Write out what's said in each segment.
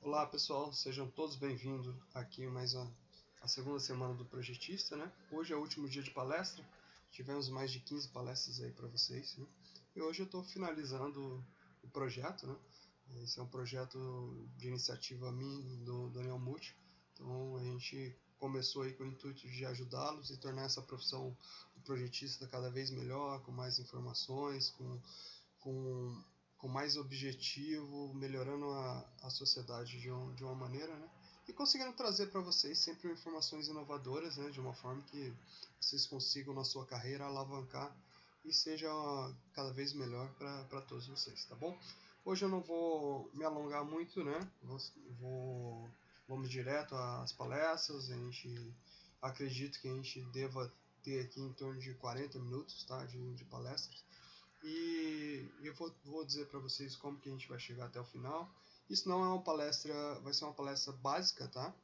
Olá pessoal, sejam todos bem-vindos aqui mais a segunda semana do Projetista, né? Hoje é o último dia de palestra, tivemos mais de 15 palestras aí para vocês, né? E hoje eu estou finalizando o projeto, né? Esse é um projeto de iniciativa minha, do Daniel Mucci, então a gente começou aí com o intuito de ajudá-los e tornar essa profissão do projetista cada vez melhor, com mais informações, com, com mais objetivo, melhorando a sociedade de uma maneira, né? E conseguindo trazer para vocês sempre informações inovadoras, né? De uma forma que vocês consigam na sua carreira alavancar e seja cada vez melhor para todos vocês, tá bom? Hoje eu não vou me alongar muito, né? Vamos direto às palestras. A gente acredito que a gente deva ter aqui em torno de 40 minutos, tá? De palestras. E eu vou dizer para vocês como que a gente vai chegar até o final. Isso não é uma palestra, vai ser uma palestra básica, tá?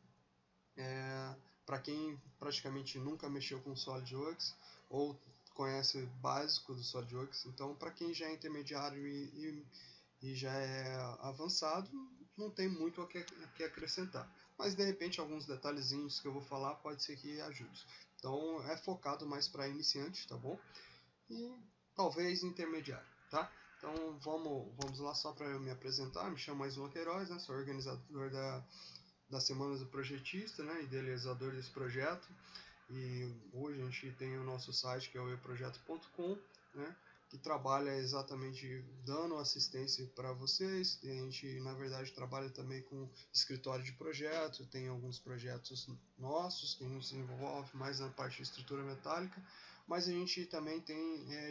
Para quem praticamente nunca mexeu com SolidWorks ou conhece o básico do SolidWorks, então para quem já é intermediário e já é avançado, não tem muito o que acrescentar. Mas de repente alguns detalhezinhos que eu vou falar pode ser que ajude. Então é focado mais para iniciante, tá bom? E talvez intermediário, tá? Então vamos lá só para eu me apresentar. Me chamo Aislan Queiroz, né? Sou organizador da Semana do Projetista, né? Idealizador desse projeto. E hoje a gente tem o nosso site que é o euprojeto.com, né? Que trabalha exatamente dando assistência para vocês. E a gente, na verdade, trabalha também com escritório de projeto, tem alguns projetos nossos que a gente se envolve mais na parte de estrutura metálica, mas a gente também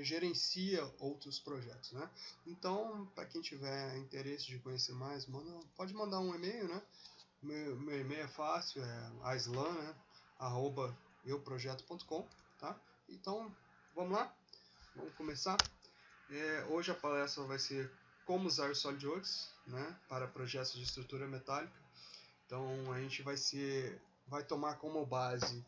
gerencia outros projetos, né? Então, para quem tiver interesse de conhecer mais, pode mandar um e-mail, né? Meu e-mail é fácil, é aislan, né? @euprojeto.com, tá? Então, vamos lá? Vamos começar? Hoje a palestra vai ser como usar o SolidWorks, né, para projetos de estrutura metálica. Então, a gente vai tomar como base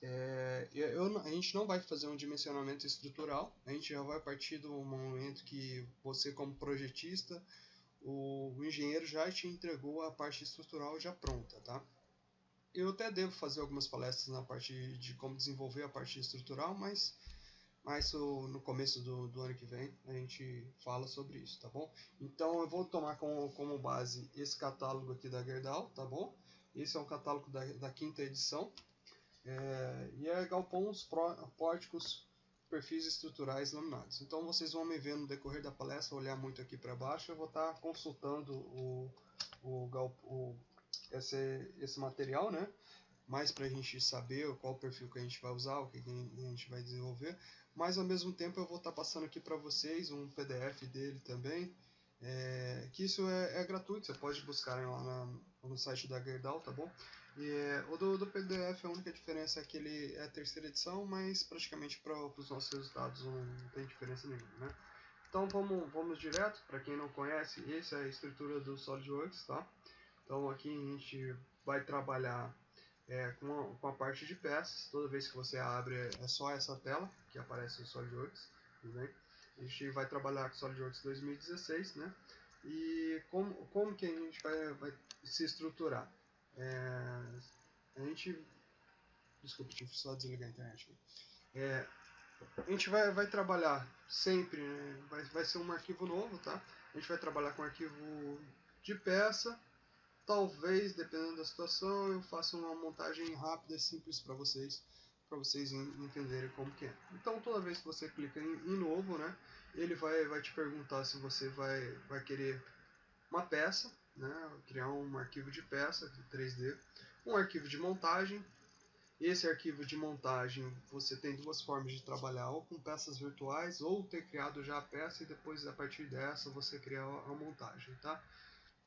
a gente não vai fazer um dimensionamento estrutural, a gente já vai partir do momento que você, como projetista, o engenheiro já te entregou a parte estrutural já pronta, tá? Eu até devo fazer algumas palestras na parte de como desenvolver a parte estrutural, mas no começo do ano que vem a gente fala sobre isso, tá bom? Então eu vou tomar como base esse catálogo aqui da Gerdau, tá bom? Esse é um catálogo da quinta edição. E é galpões, pórticos, perfis estruturais laminados. Então vocês vão me ver no decorrer da palestra, olhar muito aqui para baixo, eu vou estar consultando esse material, né? Mais para a gente saber qual perfil que a gente vai usar, o que a gente vai desenvolver, mas ao mesmo tempo eu vou estar passando aqui para vocês um PDF dele também, que isso é gratuito, você pode buscar lá no site da Gerdau, tá bom? E o do PDF, a única diferença é que ele é a terceira edição, mas praticamente para os nossos resultados não tem diferença nenhuma, né? Então vamos direto, para quem não conhece, essa é a estrutura do SolidWorks, tá? Então aqui a gente vai trabalhar com a parte de peças. Toda vez que você abre é só essa tela que aparece o SolidWorks, tudo bem? A gente vai trabalhar com o SolidWorks 2016, né? E como que a gente vai se estruturar? A gente... Desculpa, tive só desligar a internet. A gente vai trabalhar sempre, né? Vai ser um arquivo novo, tá? A gente vai trabalhar com arquivo de peça. Talvez, dependendo da situação, eu faça uma montagem rápida e simples para vocês entenderem como que é. Então, toda vez que você clica em novo, né, ele vai te perguntar se você vai querer uma peça, né, criar um arquivo de peça 3D, um arquivo de montagem. Esse arquivo de montagem você tem duas formas de trabalhar, ou com peças virtuais, ou ter criado já a peça e depois a partir dessa você criar a montagem, tá?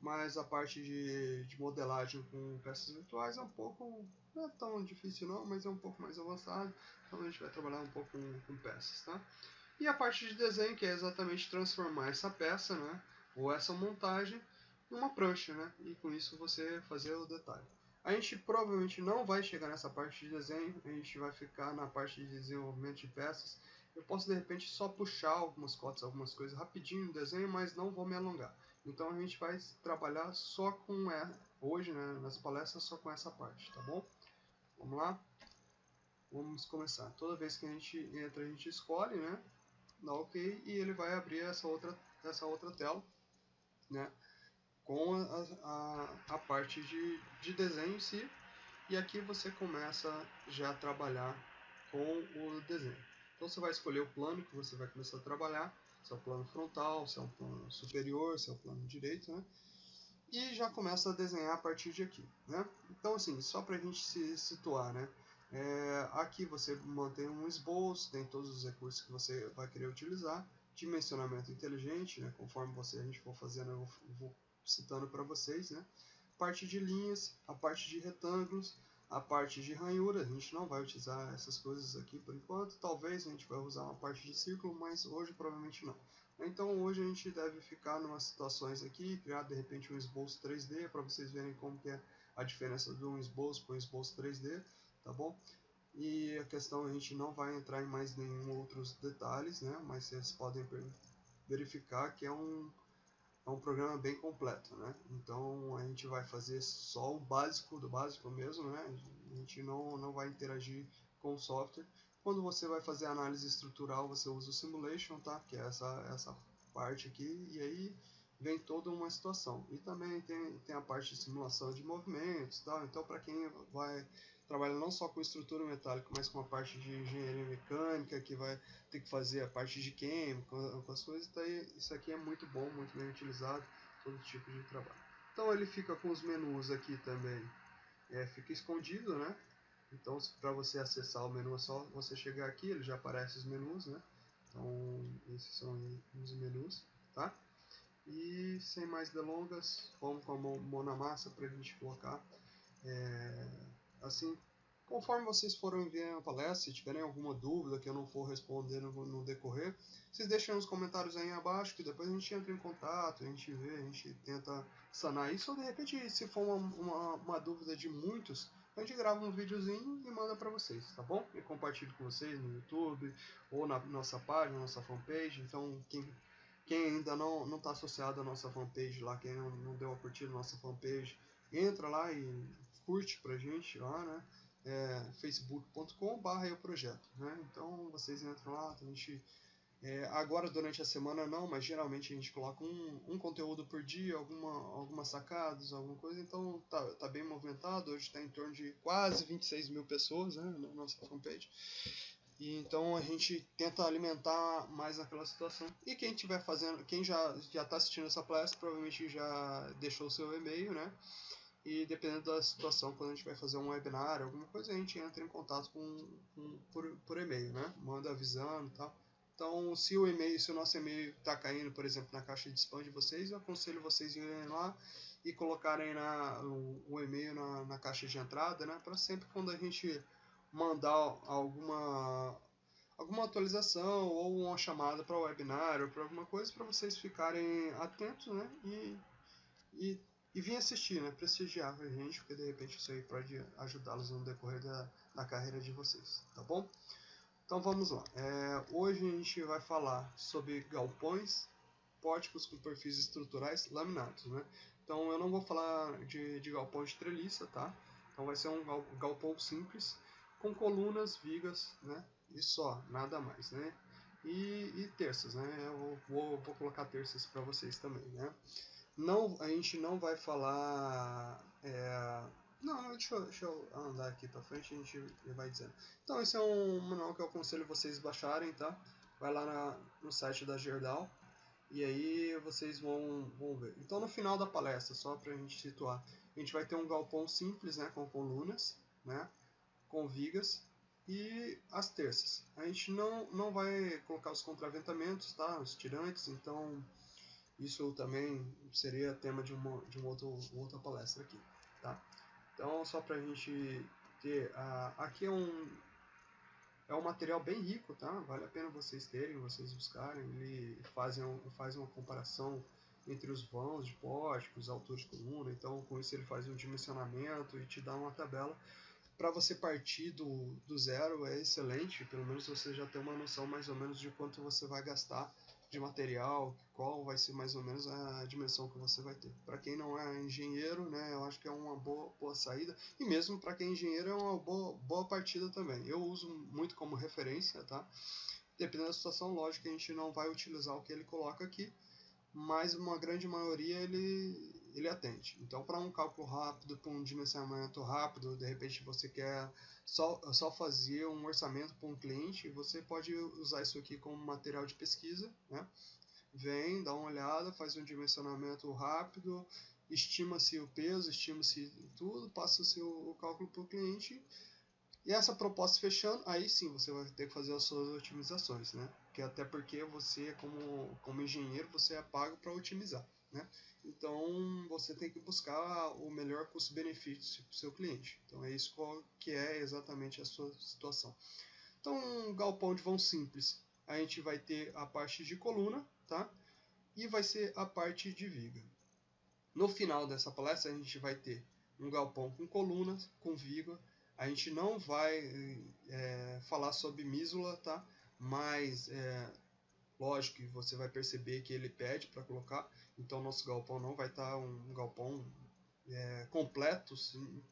Mas a parte de modelagem com peças virtuais é um pouco, não é tão difícil não, mas é um pouco mais avançado, então a gente vai trabalhar um pouco com peças, tá? E a parte de desenho, que é exatamente transformar essa peça, né, ou essa montagem, numa prancha, né, e com isso você fazer o detalhe. A gente provavelmente não vai chegar nessa parte de desenho, a gente vai ficar na parte de desenvolvimento de peças. Eu posso de repente só puxar algumas cotas, algumas coisas rapidinho no desenho, mas não vou me alongar. Então a gente vai trabalhar só com hoje, né, nas palestras, só com essa parte, tá bom? Vamos lá? Vamos começar. Toda vez que a gente entra, a gente escolhe, né? Dá OK e ele vai abrir essa outra tela, né? Com a parte de desenho em si. E aqui você começa já a trabalhar com o desenho. Então você vai escolher o plano que você vai começar a trabalhar, se é o plano frontal, se é um plano superior, se é o plano direito, né? E já começa a desenhar a partir de aqui, né? Então assim, só para a gente se situar, né? Aqui você mantém um esboço, tem todos os recursos que você vai querer utilizar, dimensionamento inteligente, né? Conforme a gente for fazendo, eu vou citando para vocês, né? Parte de linhas, a parte de retângulos, a parte de ranhura, a gente não vai utilizar essas coisas aqui por enquanto, talvez a gente vai usar uma parte de círculo, mas hoje provavelmente não. Então hoje a gente deve ficar em umas situações aqui, criar de repente um esboço 3D, para vocês verem como que é a diferença de um esboço para um esboço 3D, tá bom? E a questão, a gente não vai entrar em mais nenhum outros detalhes, né? Mas vocês podem verificar que é um programa bem completo, né? Então a gente vai fazer só o básico do básico mesmo, né? A gente não vai interagir com o software. Quando você vai fazer análise estrutural, você usa o simulation, tá? Que é essa parte aqui, e aí vem toda uma situação. E também tem a parte de simulação de movimentos, tá? Então para quem vai trabalhar não só com estrutura metálica, mas com a parte de engenharia mecânica, que vai ter que fazer a parte de química, com as coisas, então isso aqui é muito bom, muito bem utilizado, todo tipo de trabalho. Então ele fica com os menus aqui também, fica escondido, né? Então para você acessar o menu é só você chegar aqui, ele já aparece os menus, né? Então esses são os menus, tá? E sem mais delongas, vamos com a mão na massa para a gente colocar assim, conforme vocês forem vendo a palestra, se tiverem alguma dúvida que eu não for responder no decorrer, vocês deixem nos comentários aí abaixo, que depois a gente entra em contato, a gente vê, a gente tenta sanar isso, ou de repente, se for uma dúvida de muitos, a gente grava um videozinho e manda para vocês, tá bom? E compartilho com vocês no YouTube, ou na nossa página, nossa fanpage. Então, quem ainda não está associado à nossa fanpage lá, quem não deu a curtida na nossa fanpage, entra lá e curte pra gente lá, né? facebook.com/euprojeto, né? Então vocês entram lá, a gente agora durante a semana não, mas geralmente a gente coloca um conteúdo por dia, algumas sacadas, alguma coisa, então tá bem movimentado, hoje está em torno de quase 26 mil pessoas, né, na nossa fanpage. E então a gente tenta alimentar mais aquela situação. E quem estiver fazendo, quem já está assistindo essa palestra, provavelmente já deixou o seu e-mail, né? E dependendo da situação, quando a gente vai fazer um webinar, alguma coisa, a gente entra em contato por e-mail, né? Manda avisando e tal. Então, se o nosso e-mail está caindo, por exemplo, na caixa de spam de vocês, eu aconselho vocês irem lá e colocarem o e-mail na caixa de entrada, né? Para sempre quando a gente mandar alguma atualização ou uma chamada para o webinar ou para alguma coisa, para vocês ficarem atentos, né? E, e vir assistir, né? Prestigiar a gente, porque de repente isso aí pode ajudá-los no decorrer da carreira de vocês, tá bom? Então vamos lá. Hoje a gente vai falar sobre galpões, pórticos com perfis estruturais laminados, né? Então eu não vou falar de galpão de treliça, tá? Então vai ser um galpão simples, com colunas, vigas, né? E só, nada mais, né? E terças, né? Eu vou colocar terças para vocês também, né? Não, a gente não vai falar. Não, deixa eu andar aqui pra frente e a gente vai dizendo. Então, esse é um manual que eu aconselho vocês baixarem, tá? Vai lá no site da Gerdau e aí vocês vão ver. Então, no final da palestra, só pra gente situar, a gente vai ter um galpão simples, né? Com colunas, né? Com vigas e as terças. A gente não vai colocar os contraventamentos, tá? Os tirantes, então isso também seria tema de uma outra palestra aqui, tá? Então, só para a gente ter... aqui é um material bem rico, tá? Vale a pena vocês terem, vocês buscarem. Ele faz uma comparação entre os vãos de pórticos, alturas de coluna. Então, com isso ele faz um dimensionamento e te dá uma tabela. Para você partir do zero é excelente, pelo menos você já tem uma noção mais ou menos de quanto você vai gastar de material, qual vai ser mais ou menos a dimensão que você vai ter. Para quem não é engenheiro, né, eu acho que é uma boa saída, e mesmo para quem é engenheiro é uma boa partida também. Eu uso muito como referência, tá? Dependendo da situação, lógico que a gente não vai utilizar o que ele coloca aqui, mas uma grande maioria ele atende. Então, para um cálculo rápido, para um dimensionamento rápido, de repente você quer só fazer um orçamento para um cliente, você pode usar isso aqui como material de pesquisa, né? Vem, dá uma olhada, faz um dimensionamento rápido, estima-se o peso, estima-se tudo, passa o cálculo para o cliente. E essa proposta fechando, aí sim você vai ter que fazer as suas otimizações, né? Que até porque você, como engenheiro, você é pago para otimizar, né? Então você tem que buscar o melhor custo-benefício para o seu cliente. Então é isso que é exatamente a sua situação. Então um galpão de vão simples, a gente vai ter a parte de coluna, tá? E vai ser a parte de viga. No final dessa palestra a gente vai ter um galpão com colunas, com viga. A gente não vai falar sobre mísula, tá? Mas lógico que você vai perceber que ele pede para colocar. Então nosso galpão não vai estar um galpão completo, sim,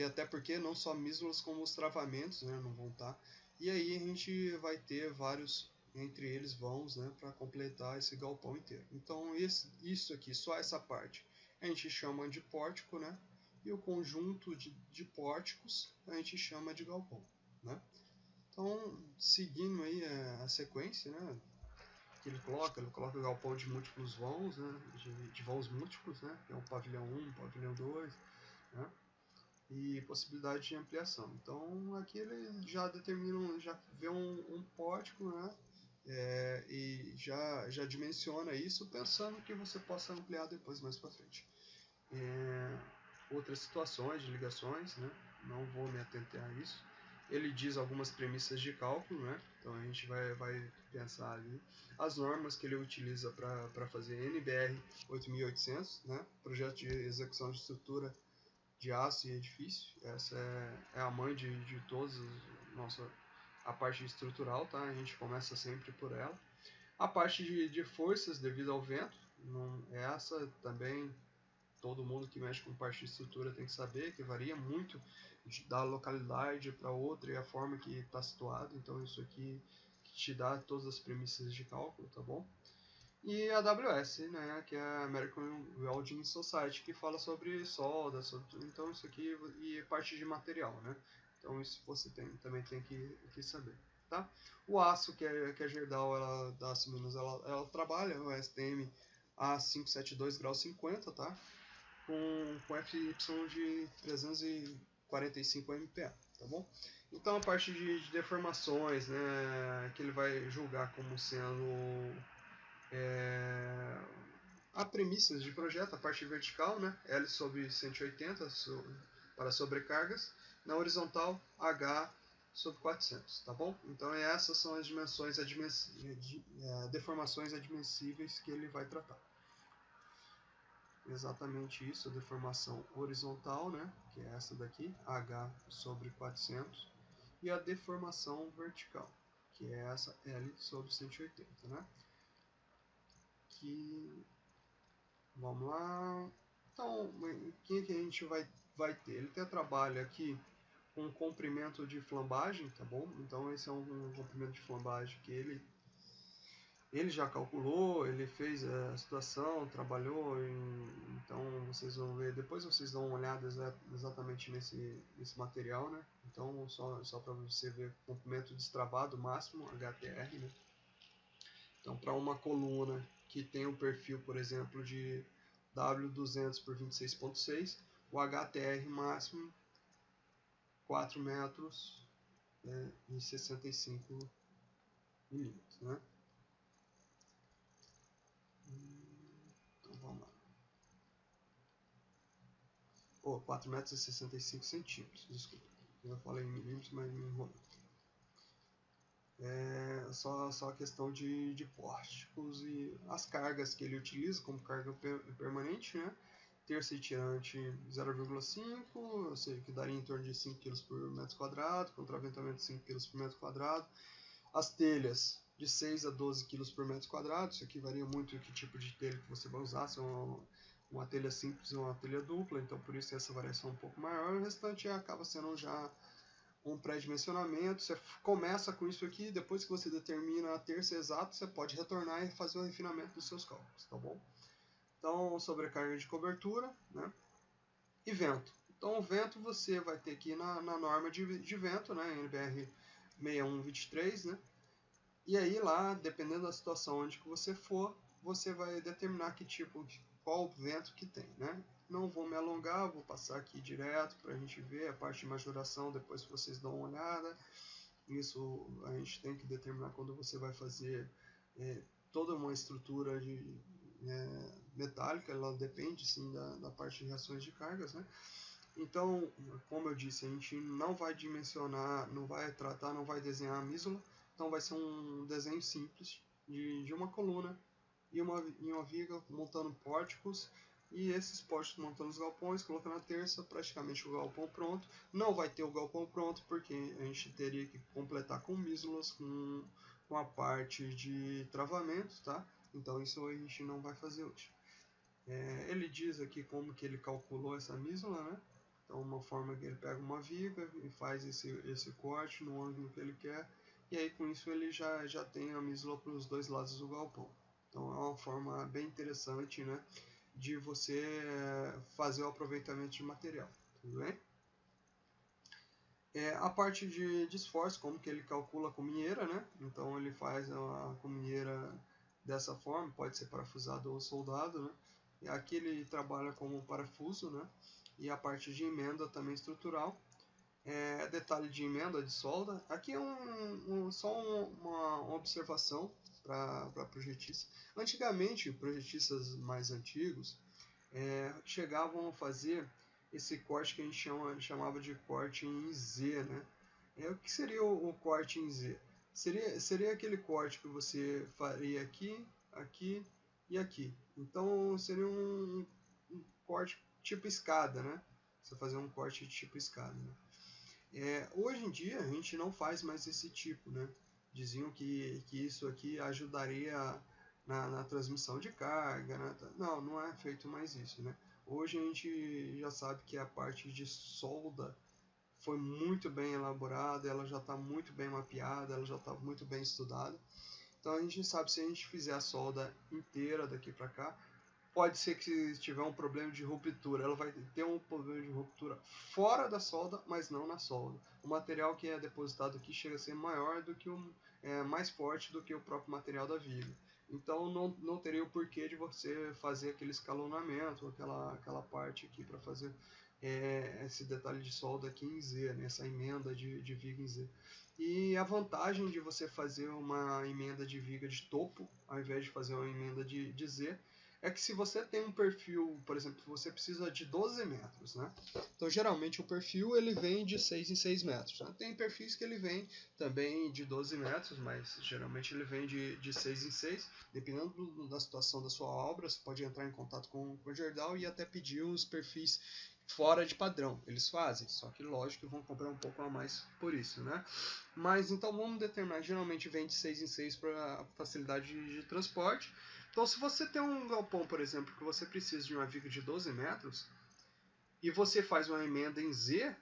até porque não só mísulas como os travamentos, né, não vão estar. E aí a gente vai ter vários, entre eles vãos, né, para completar esse galpão inteiro. Então isso aqui, só essa parte, a gente chama de pórtico, né? E o conjunto de pórticos a gente chama de galpão, né? Então, seguindo aí a sequência, né, que ele coloca galpão de múltiplos vãos, né, de vãos múltiplos, né, que é o pavilhão 1, pavilhão 2, né? E possibilidade de ampliação. Então aqui ele já determina, já vê um pórtico, né? E já dimensiona isso pensando que você possa ampliar depois mais para frente. Outras situações de ligações, né? Não vou me atentar a isso. Ele diz algumas premissas de cálculo, né? Então a gente vai pensar ali as normas que ele utiliza para fazer NBR 8800, né? Projeto de execução de estrutura de aço e edifício. Essa é a mãe de todos a parte estrutural, tá? A gente começa sempre por ela. A parte de forças devido ao vento, essa também todo mundo que mexe com parte de estrutura tem que saber, que varia muito da localidade para outra e a forma que está situado. Então isso aqui te dá todas as premissas de cálculo, tá bom? E a AWS, né, que é a American Welding Society, que fala sobre solda, então isso aqui e parte de material, né? Então isso você também tem que saber, tá? O aço, que a Gerdau, ela da Aço Minas, ela trabalha o STM A572 grau 50, tá? Com FY de 345 MPa, tá bom? Então a parte de deformações, né, que ele vai julgar como sendo a premissas de projeto, a parte vertical, né, L sobre 180 para sobrecargas, na horizontal H sobre 400, tá bom? Então essas são as dimensões deformações admissíveis que ele vai tratar. Exatamente isso, a deformação horizontal, né, que é essa daqui, H sobre 400, e a deformação vertical, que é essa L sobre 180, né? Vamos lá. Então, o que a gente vai ter? Ele tem trabalho aqui com comprimento de flambagem, tá bom? Então esse é um comprimento de flambagem que ele já calculou, ele fez a situação, trabalhou, então vocês vão ver, depois vocês dão uma olhada exatamente nesse material, né? Então só para você ver comprimento destravado máximo, HTR, né? Então para uma coluna que tem um perfil, por exemplo, de W200 por 26.6, o HTR máximo 4 metros e 65 milímetros, né? Então vamos lá. 4 metros e 65 centímetros, desculpa. Eu falei em milímetros, mas me enrolei. Só a questão de pórticos e as cargas que ele utiliza como carga permanente, né? Terça e tirante 0,5, ou seja, que daria em torno de 5 kg por metro quadrado, contraventamento de 5 kg por metro quadrado. As telhas de 6 a 12 kg por metro quadrado. Isso aqui varia muito que tipo de telha que você vai usar, se é uma telha simples ou uma telha dupla, então por isso essa variação é um pouco maior. O restante acaba sendo já um pré-dimensionamento. Você começa com isso aqui, depois que você determina a terça exata, você pode retornar e fazer o refinamento dos seus cálculos, tá bom? Então, sobrecarga de cobertura, né? E vento. Então, o vento você vai ter aqui na norma de vento, né? NBR 6123, né? E aí lá, dependendo da situação onde que você for, você vai determinar que tipo, qual vento que tem, né? Não vou me alongar, vou passar aqui direto para a gente ver a parte de majoração, depois vocês dão uma olhada. Isso a gente tem que determinar quando você vai fazer toda uma estrutura metálica, ela depende sim da parte de reações de cargas, né? Então, como eu disse, a gente não vai dimensionar, não vai tratar, não vai desenhar a mísula, então vai ser um desenho simples de uma coluna e uma viga montando pórticos, e esses pórticos montando os galpões, colocando a terça, praticamente o galpão pronto. Não vai ter o galpão pronto porque a gente teria que completar com mísulas, com a parte de travamento, tá? Então isso a gente não vai fazer hoje. Ele diz aqui como que ele calculou essa mísula, né? Então uma forma que ele pega uma viga e faz esse corte no ângulo que ele quer, e aí com isso ele já tem a mísula para os dois lados do galpão. Então é uma forma bem interessante, né, de você fazer o aproveitamento de material, tudo bem? A parte de esforço, como que ele calcula a cuminheira, né? Então ele faz a cuminheira dessa forma, pode ser parafusado ou soldado, né? E aqui ele trabalha como parafuso, né? E a parte de emenda também estrutural. Detalhe de emenda de solda. Aqui é só uma observação para projetistas. Antigamente, projetistas mais antigos chegavam a fazer esse corte que a gente chamava de corte em Z, né? O que seria o corte em Z? Seria aquele corte que você faria aqui, aqui e aqui. Então seria um corte tipo escada, né? Você fazer um corte tipo escada. Né? Hoje em dia a gente não faz mais esse tipo, né? Diziam que isso aqui ajudaria na transmissão de carga, né? Não é feito mais isso, né? Hoje a gente já sabe que a parte de solda foi muito bem elaborada, ela já está muito bem mapeada, ela já está muito bem estudada. Então a gente sabe, se a gente fizer a solda inteira daqui para cá, pode ser que se tiver um problema de ruptura, ela vai ter um problema de ruptura fora da solda, mas não na solda. O material que é depositado aqui chega a ser maior do que mais forte do que o próprio material da viga. Então não teria o porquê de você fazer aquele escalonamento, aquela parte aqui para fazer esse detalhe de solda aqui em Z, né, essa emenda de viga em Z. E a vantagem de você fazer uma emenda de viga de topo, ao invés de fazer uma emenda de Z, é que se você tem um perfil, por exemplo, você precisa de 12 metros, né? Então, geralmente, o perfil ele vem de 6 em 6 metros. Né? Tem perfis que ele vem também de 12 metros, mas geralmente ele vem de 6 em 6. Dependendo da situação da sua obra, você pode entrar em contato com o Gerdau e até pedir os perfis fora de padrão. Eles fazem, só que lógico que vão cobrar um pouco a mais por isso, né? Mas então vamos determinar, geralmente vem de 6 em 6 para facilidade de transporte. Então, se você tem um galpão, por exemplo, que você precisa de uma viga de 12 metros e você faz uma emenda em Z,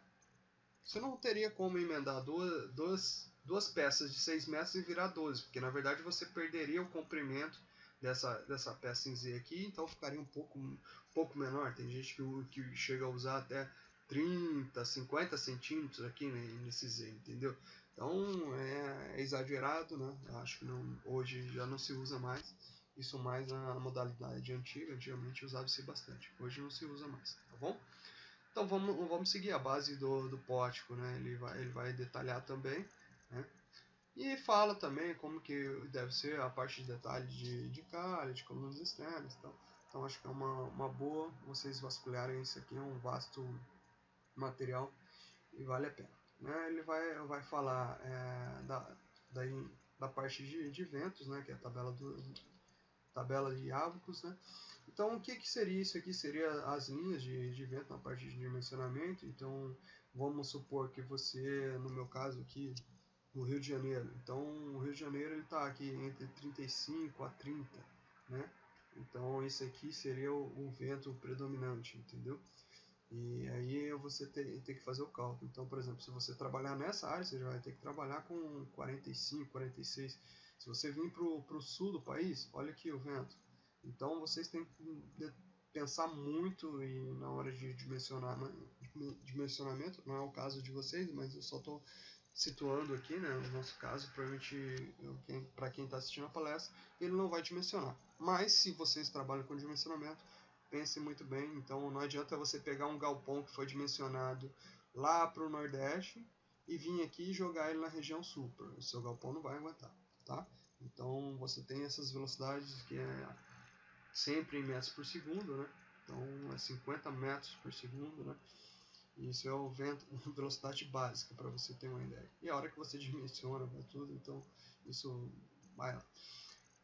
você não teria como emendar duas peças de 6 metros e virar 12, porque na verdade você perderia o comprimento dessa peça em Z aqui, então ficaria um pouco menor. Tem gente que chega a usar até 30, 50 centímetros aqui, né, nesse Z, entendeu? Então é exagerado, né? Eu acho que hoje já não se usa mais. Isso mais na modalidade antiga, antigamente usava-se bastante. Hoje não se usa mais, tá bom? Então vamos seguir a base do pórtico, né? Ele vai detalhar também, né? E fala também como que deve ser a parte de detalhe de calha, de colunas externas, então acho que é uma boa vocês vasculharem isso aqui, é um vasto material e vale a pena, né? Ele vai falar da parte de ventos, né? Que é a tabela de ávocos, né? Então, o que seria isso aqui? Seria as linhas de vento na parte de dimensionamento. Então, vamos supor que você, no meu caso aqui, no Rio de Janeiro. Então, o Rio de Janeiro está aqui entre 35 a 30, né? Então, esse aqui seria o vento predominante, entendeu? E aí você tem que fazer o cálculo. Então, por exemplo, se você trabalhar nessa área, você já vai ter que trabalhar com 45, 46. Se você vir para o sul do país, olha aqui o vento. Então, vocês têm que pensar muito na hora de dimensionamento. Não é o caso de vocês, mas eu só estou situando aqui, né, no nosso caso, para quem está assistindo a palestra, ele não vai dimensionar. Mas se vocês trabalham com dimensionamento, pense muito bem. Então não adianta você pegar um galpão que foi dimensionado lá para o Nordeste e vir aqui e jogar ele na região sul. O seu galpão não vai aguentar, tá? Então você tem essas velocidades que é sempre em metros por segundo, né? Então é 50 metros por segundo, né? Isso é o vento, a velocidade básica para você ter uma ideia. E a hora que você dimensiona vai tudo, então isso vai lá.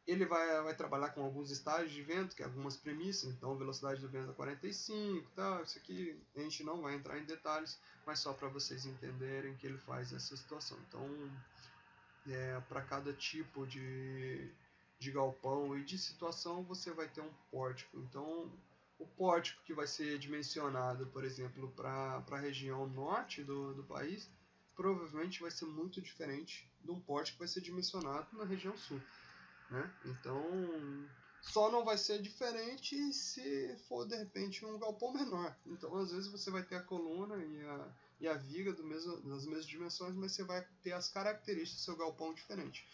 Ele vai trabalhar com alguns estágios de vento, que é algumas premissas, então a velocidade do vento é 45, tá? Isso aqui a gente não vai entrar em detalhes, mas só para vocês entenderem que ele faz essa situação. Então, para cada tipo de galpão e de situação, você vai ter um pórtico. Então, o pórtico que vai ser dimensionado, por exemplo, para a região norte do país, provavelmente vai ser muito diferente de um pórtico que vai ser dimensionado na região sul, né? Então, só não vai ser diferente se for de repente um galpão menor. Então, às vezes você vai ter a coluna e a viga das mesmas dimensões, mas você vai ter as características do seu galpão diferente.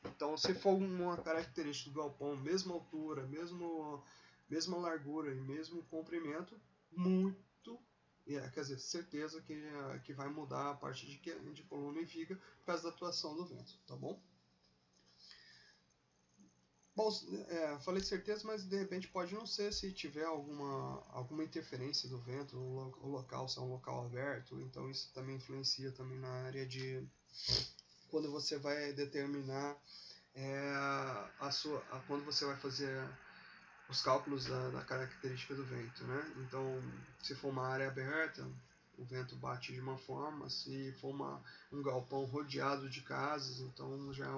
Então, se for uma característica do galpão, mesma altura, mesma largura e mesmo comprimento, quer dizer, certeza que vai mudar a parte de coluna e viga por causa da atuação do vento, tá bom? Bom, falei certeza, mas de repente pode não ser se tiver alguma interferência do vento, o local, se é um local aberto, então isso também influencia também na área de quando você vai determinar quando você vai fazer os cálculos da característica do vento, né? Então, se for uma área aberta, o vento bate de uma forma, se for um galpão rodeado de casas, então já é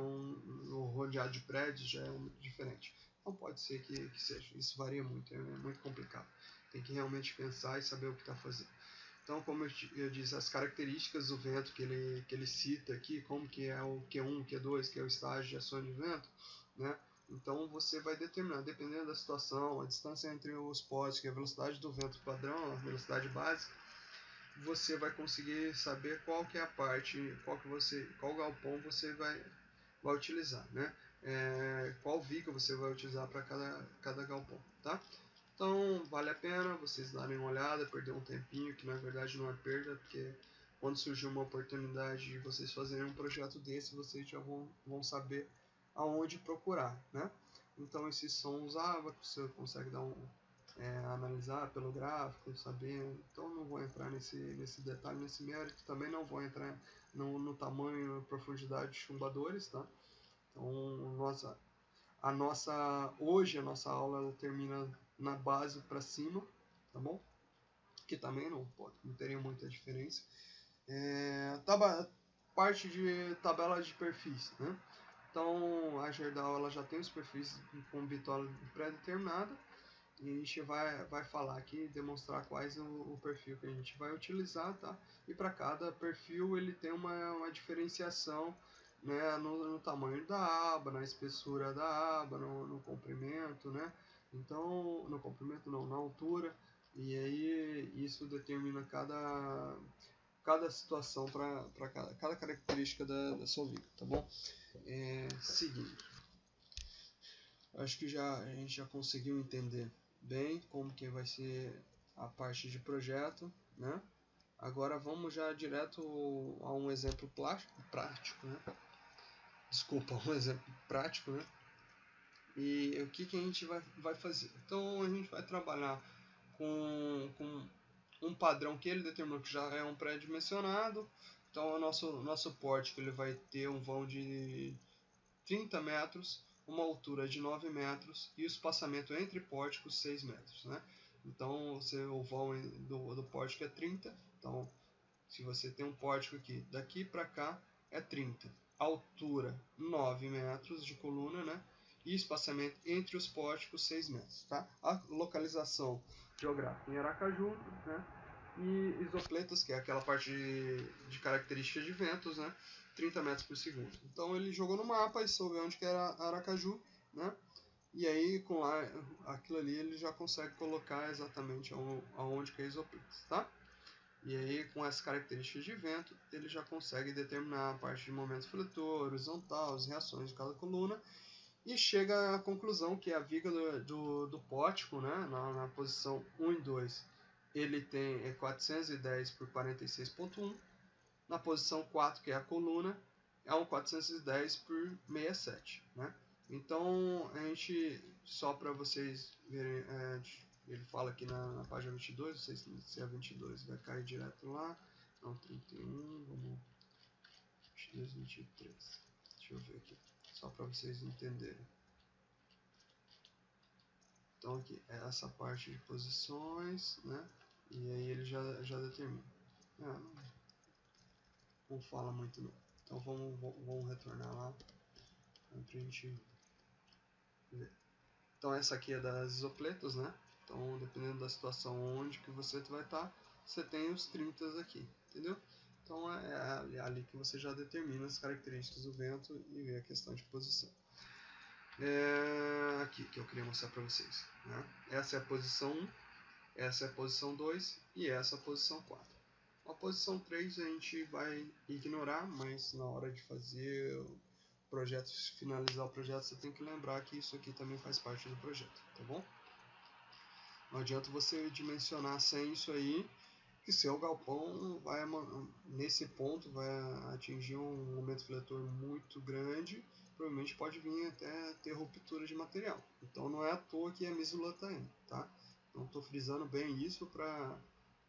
rodeado de prédios, já é diferente. Então pode ser que seja, isso varia muito, é muito complicado. Tem que realmente pensar e saber o que está fazendo. Então, como eu disse, as características do vento que ele cita aqui, como que é o Q1, Q2, que é o estágio de ação de vento, né? Então você vai determinar, dependendo da situação, a distância entre os potes, que é a velocidade do vento padrão, a velocidade básica, você vai conseguir saber qual que é a parte, qual galpão você vai utilizar, né? Qual viga você vai utilizar para cada galpão, tá? Então vale a pena vocês darem uma olhada, perder um tempinho, que na verdade não é perda, porque quando surgir uma oportunidade de vocês fazerem um projeto desse, vocês já vão saber aonde procurar, né? Então esses são os ábacos, você consegue analisar pelo gráfico, saber. Então não vou entrar nesse detalhe, nesse mérito, também não vou entrar no tamanho e profundidade de chumbadores, tá? Então hoje a nossa aula termina na base para cima, tá bom? Que também não teria muita diferença. Parte de tabela de perfis, né? Então a Gerdau ela já tem os perfis com bitola pré-determinada e a gente vai falar aqui, demonstrar quais o perfil que a gente vai utilizar, tá? E para cada perfil ele tem uma diferenciação, né, no tamanho da aba, na espessura da aba, no comprimento, né? Então, no comprimento não, na altura, e aí isso determina cada situação para cada característica da sua viga, tá bom? Seguindo, acho que a gente já conseguiu entender bem como que vai ser a parte de projeto, né? Agora vamos já direto a um exemplo prático, né? Desculpa, um exemplo prático, né? E o que a gente vai fazer? Então a gente vai trabalhar com um padrão que ele determinou que já é um pré-dimensionado. Então o nosso pórtico ele vai ter um vão de 30 metros, uma altura de 9 metros e o espaçamento entre pórticos 6 metros, né? Então o vão do pórtico é 30, então se você tem um pórtico aqui, daqui para cá é 30, altura 9 metros de coluna, né? E espaçamento entre os pórticos 6 metros, tá? A localização geográfica em Aracaju, né? E isopletas, que é aquela parte de características de ventos, né? 30 metros por segundo. Então ele jogou no mapa e soube onde que era Aracaju, né? E aí com lá, aquilo ali ele já consegue colocar exatamente aonde que é isopletas, tá? E aí com as características de vento ele já consegue determinar a parte de momento fletor, horizontal, as reações de cada coluna e chega à conclusão que a viga do pórtico, né, na posição 1 e 2, ele tem 410 por 46,1. Na posição 4, que é a coluna, é um 410 por 67. Né? Então, a gente, só para vocês verem, ele fala aqui na página 22, não sei se é 22, vai cair direto lá. Não, 31, vamos... 22, 23. Deixa eu ver aqui, só para vocês entenderem. Então aqui é essa parte de posições, né? E aí ele já determina. Não fala muito não. Então vamos retornar lá pra gente ver. Então essa aqui é das isopletas, né? Então dependendo da situação onde que você vai estar, você tem os 30 aqui, entendeu? Então é ali que você já determina as características do vento e vê a questão de posição. Aqui que eu queria mostrar para vocês, né? Essa é a posição 1, essa é a posição 2 e essa é a posição 4. A posição 3 a gente vai ignorar, mas na hora de fazer o projeto, finalizar o projeto, você tem que lembrar que isso aqui também faz parte do projeto, tá bom? Não adianta você dimensionar sem isso aí, que seu galpão vai, nesse ponto, vai atingir um momento fletor muito grande, provavelmente pode vir até ter ruptura de material. Então não é à toa que a Misula está indo, tá? Então estou frisando bem isso para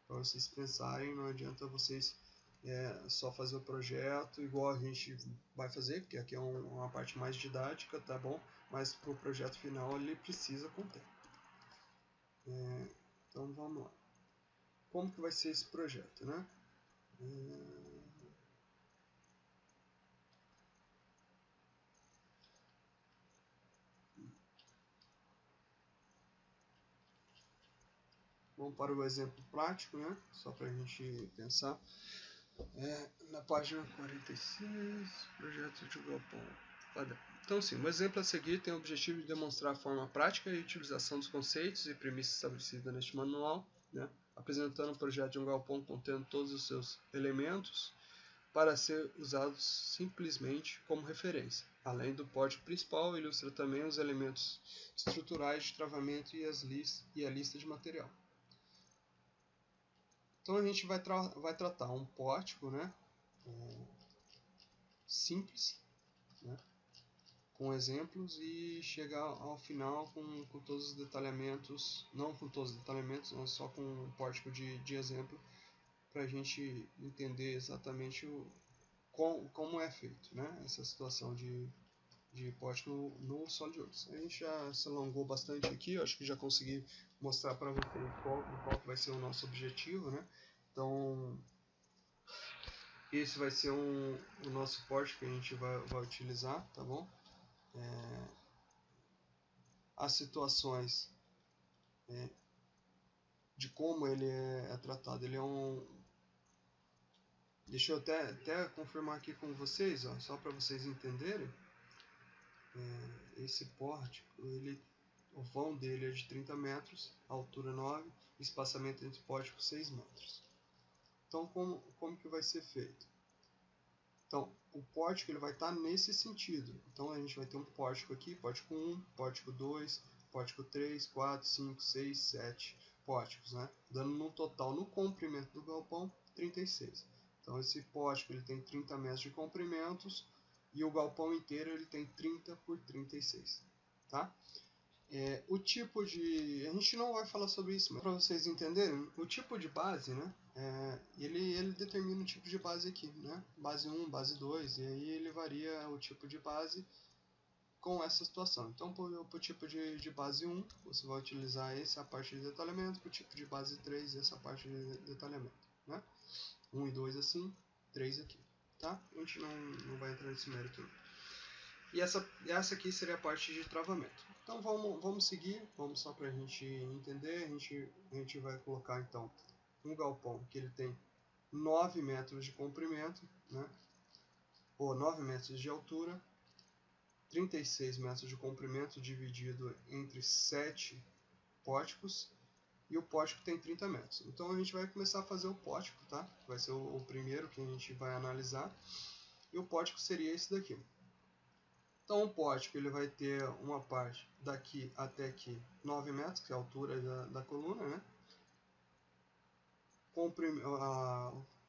vocês pensarem, não adianta vocês só fazer o projeto igual a gente vai fazer, porque aqui é uma parte mais didática, tá bom? Mas para o projeto final ele precisa conter. Então vamos lá. Como que vai ser esse projeto, né? Vamos para o exemplo prático, né? Só para a gente pensar. Na página 46, projeto de galpão padrão. Então, sim, o exemplo a seguir tem o objetivo de demonstrar a forma prática e utilização dos conceitos e premissas estabelecidas neste manual, né? Apresentando o projeto de um galpão contendo todos os seus elementos para ser usados simplesmente como referência. Além do pórtico principal, ilustra também os elementos estruturais de travamento e a lista de material. Então a gente vai tratar um pórtico, né, simples, né, com exemplos e chegar ao final com todos os detalhamentos, não com todos os detalhamentos, mas só com um pórtico de exemplo, para a gente entender exatamente como é feito, né, essa situação de pórtico no SolidWorks. A gente já se alongou bastante aqui, eu acho que já consegui mostrar para vocês qual vai ser o nosso objetivo, né? Então, esse vai ser o nosso pórtico que a gente vai utilizar, tá bom? As situações de como ele é tratado, ele é Deixa eu até confirmar aqui com vocês, ó, só para vocês entenderem. Esse pórtico, o vão dele é de 30 metros, altura 9, espaçamento entre pórticos 6 metros. Então, como que vai ser feito? Então, o pórtico ele vai estar nesse sentido. Então, a gente vai ter um pórtico aqui, pórtico 1, pórtico 2, pórtico 3, 4, 5, 6, 7 pórticos, né? Dando no total, no comprimento do galpão, 36. Então, esse pórtico ele tem 30 metros de comprimentos e o galpão inteiro ele tem 30 por 36, tá? O tipo de... A gente não vai falar sobre isso, mas para vocês entenderem, o tipo de base, né? Ele determina o tipo de base aqui, né? Base 1, base 2, e aí ele varia o tipo de base com essa situação. Então, para o tipo de base 1, você vai utilizar essa parte de detalhamento, para o tipo de base 3, essa parte de detalhamento, né? 1 e 2 assim, 3 aqui. tá? A gente não vai entrar nesse mérito não. E essa aqui seria a parte de travamento. Então vamos seguir, vamos só para a gente entender. A gente vai colocar então um galpão que ele tem 9 metros de comprimento, né? Ou 9 metros de altura, 36 metros de comprimento dividido entre 7 pórticos, e o pórtico tem 30 metros. Então a gente vai começar a fazer o pórtico, tá? Vai ser o primeiro que a gente vai analisar, e o pórtico seria esse daqui. Então o pórtico ele vai ter uma parte daqui até aqui 9 metros, que é a altura da coluna, né?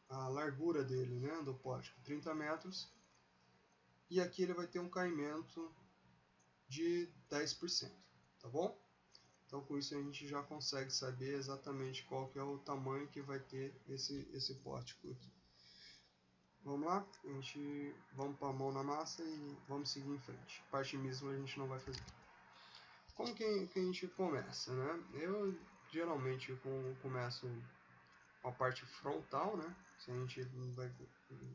A largura dele, né, do pórtico, 30 metros. E aqui ele vai ter um caimento de 10%, tá bom? Então com isso a gente já consegue saber exatamente qual que é o tamanho que vai ter esse pórtico aqui. Vamos lá? Vamos para a mão na massa e vamos seguir em frente. Parte mesmo a gente não vai fazer. Como que a gente começa, né? Eu geralmente começo com a parte frontal, né? Se a gente vai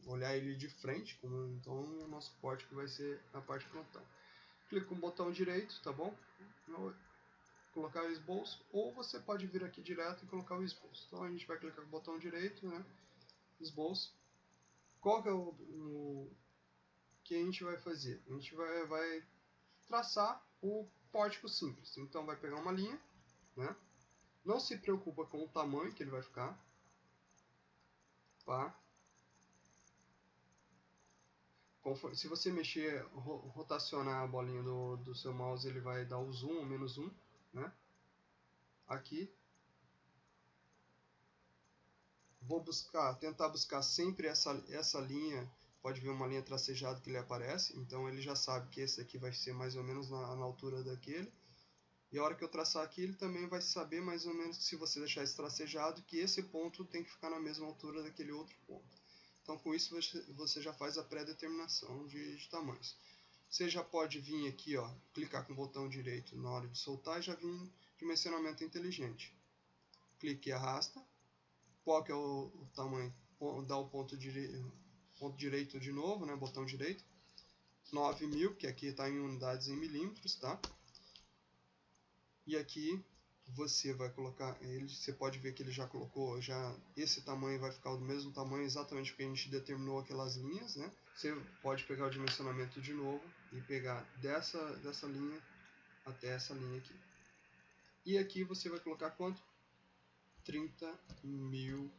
olhar ele de frente, então o nosso pórtico vai ser a parte frontal. Clica com o botão direito, tá bom? Colocar o esboço, ou você pode vir aqui direto e colocar o esboço. Então a gente vai clicar com o botão direito, né? Esboço. Qual que é o que a gente vai fazer? A gente vai traçar o pórtico simples. Então vai pegar uma linha, né? Não se preocupa com o tamanho que ele vai ficar, tá? Se você mexer, rotacionar a bolinha do seu mouse, ele vai dar o zoom, o menos um, né? Aqui. Vou tentar buscar sempre essa linha. Pode ver uma linha tracejada que ele aparece, então ele já sabe que esse aqui vai ser mais ou menos na altura daquele. E a hora que eu traçar aqui, ele também vai saber mais ou menos que se você deixar esse tracejado, que esse ponto tem que ficar na mesma altura daquele outro ponto. Então com isso você já faz a pré-determinação de tamanhos. Você já pode vir aqui, ó, clicar com o botão direito na hora de soltar e já vir dimensionamento inteligente. Clique e arrasta. Qual que é o tamanho? Dá o ponto direito de novo, né? Botão direito. 9.000, que aqui está em unidades em milímetros, tá? E aqui você vai colocar ele, você pode ver que ele já colocou, esse tamanho vai ficar do mesmo tamanho exatamente porque a gente determinou aquelas linhas, né? Você pode pegar o dimensionamento de novo e pegar dessa linha até essa linha aqui. E aqui você vai colocar quanto? 30.000,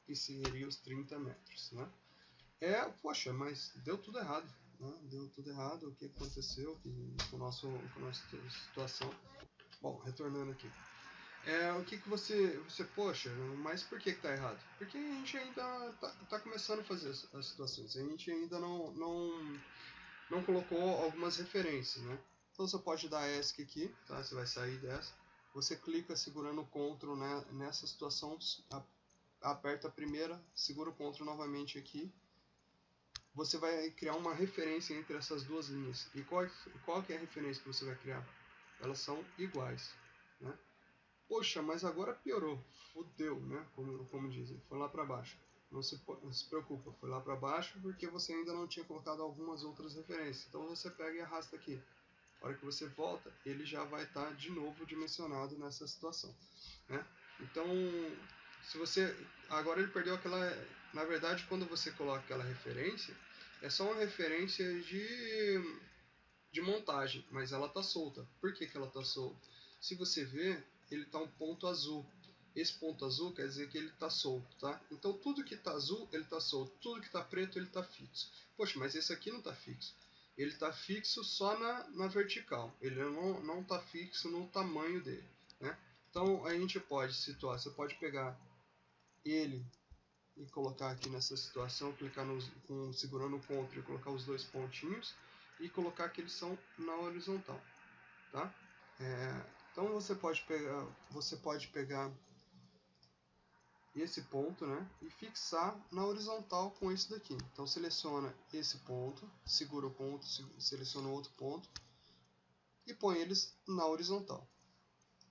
que seria os 30 metros, né? Poxa, mas deu tudo errado, né? Deu tudo errado, o que aconteceu com a nossa situação. Bom, retornando aqui. O que você, poxa, mas por que tá errado? Porque a gente ainda tá começando a fazer as situações, a gente ainda não colocou algumas referências, né? Então você pode dar ESC aqui, tá? Você vai sair dessa, você clica segurando o CTRL, né? Nessa situação, aperta a primeira, segura o CTRL novamente aqui, você vai criar uma referência entre essas duas linhas. E qual que é a referência que você vai criar? Elas são iguais, né? Poxa, mas agora piorou, fudeu, né? Como dizem, foi lá para baixo. Não se preocupa, foi lá para baixo porque você ainda não tinha colocado algumas outras referências. Então você pega e arrasta aqui. A hora que você volta, ele já vai estar de novo dimensionado nessa situação, né? Então, se você... Agora ele perdeu aquela... Na verdade, quando você coloca aquela referência, é só uma referência de montagem, mas ela está solta. Por que ela está solta? Se você ver, ele está um ponto azul. Esse ponto azul quer dizer que ele está solto, tá? Então tudo que está azul, ele está solto. Tudo que está preto, ele está fixo. Poxa, mas esse aqui não está fixo. Ele está fixo só na vertical. Ele não está fixo no tamanho dele, né? Então a gente pode situar. Você pode pegar ele e colocar aqui nessa situação, clicar segurando o CTRL e colocar os dois pontinhos e colocar que eles são na horizontal, tá? Então você pode pegar esse ponto, né, e fixar na horizontal com esse daqui. Então seleciona esse ponto, segura o ponto, seleciona outro ponto e põe eles na horizontal.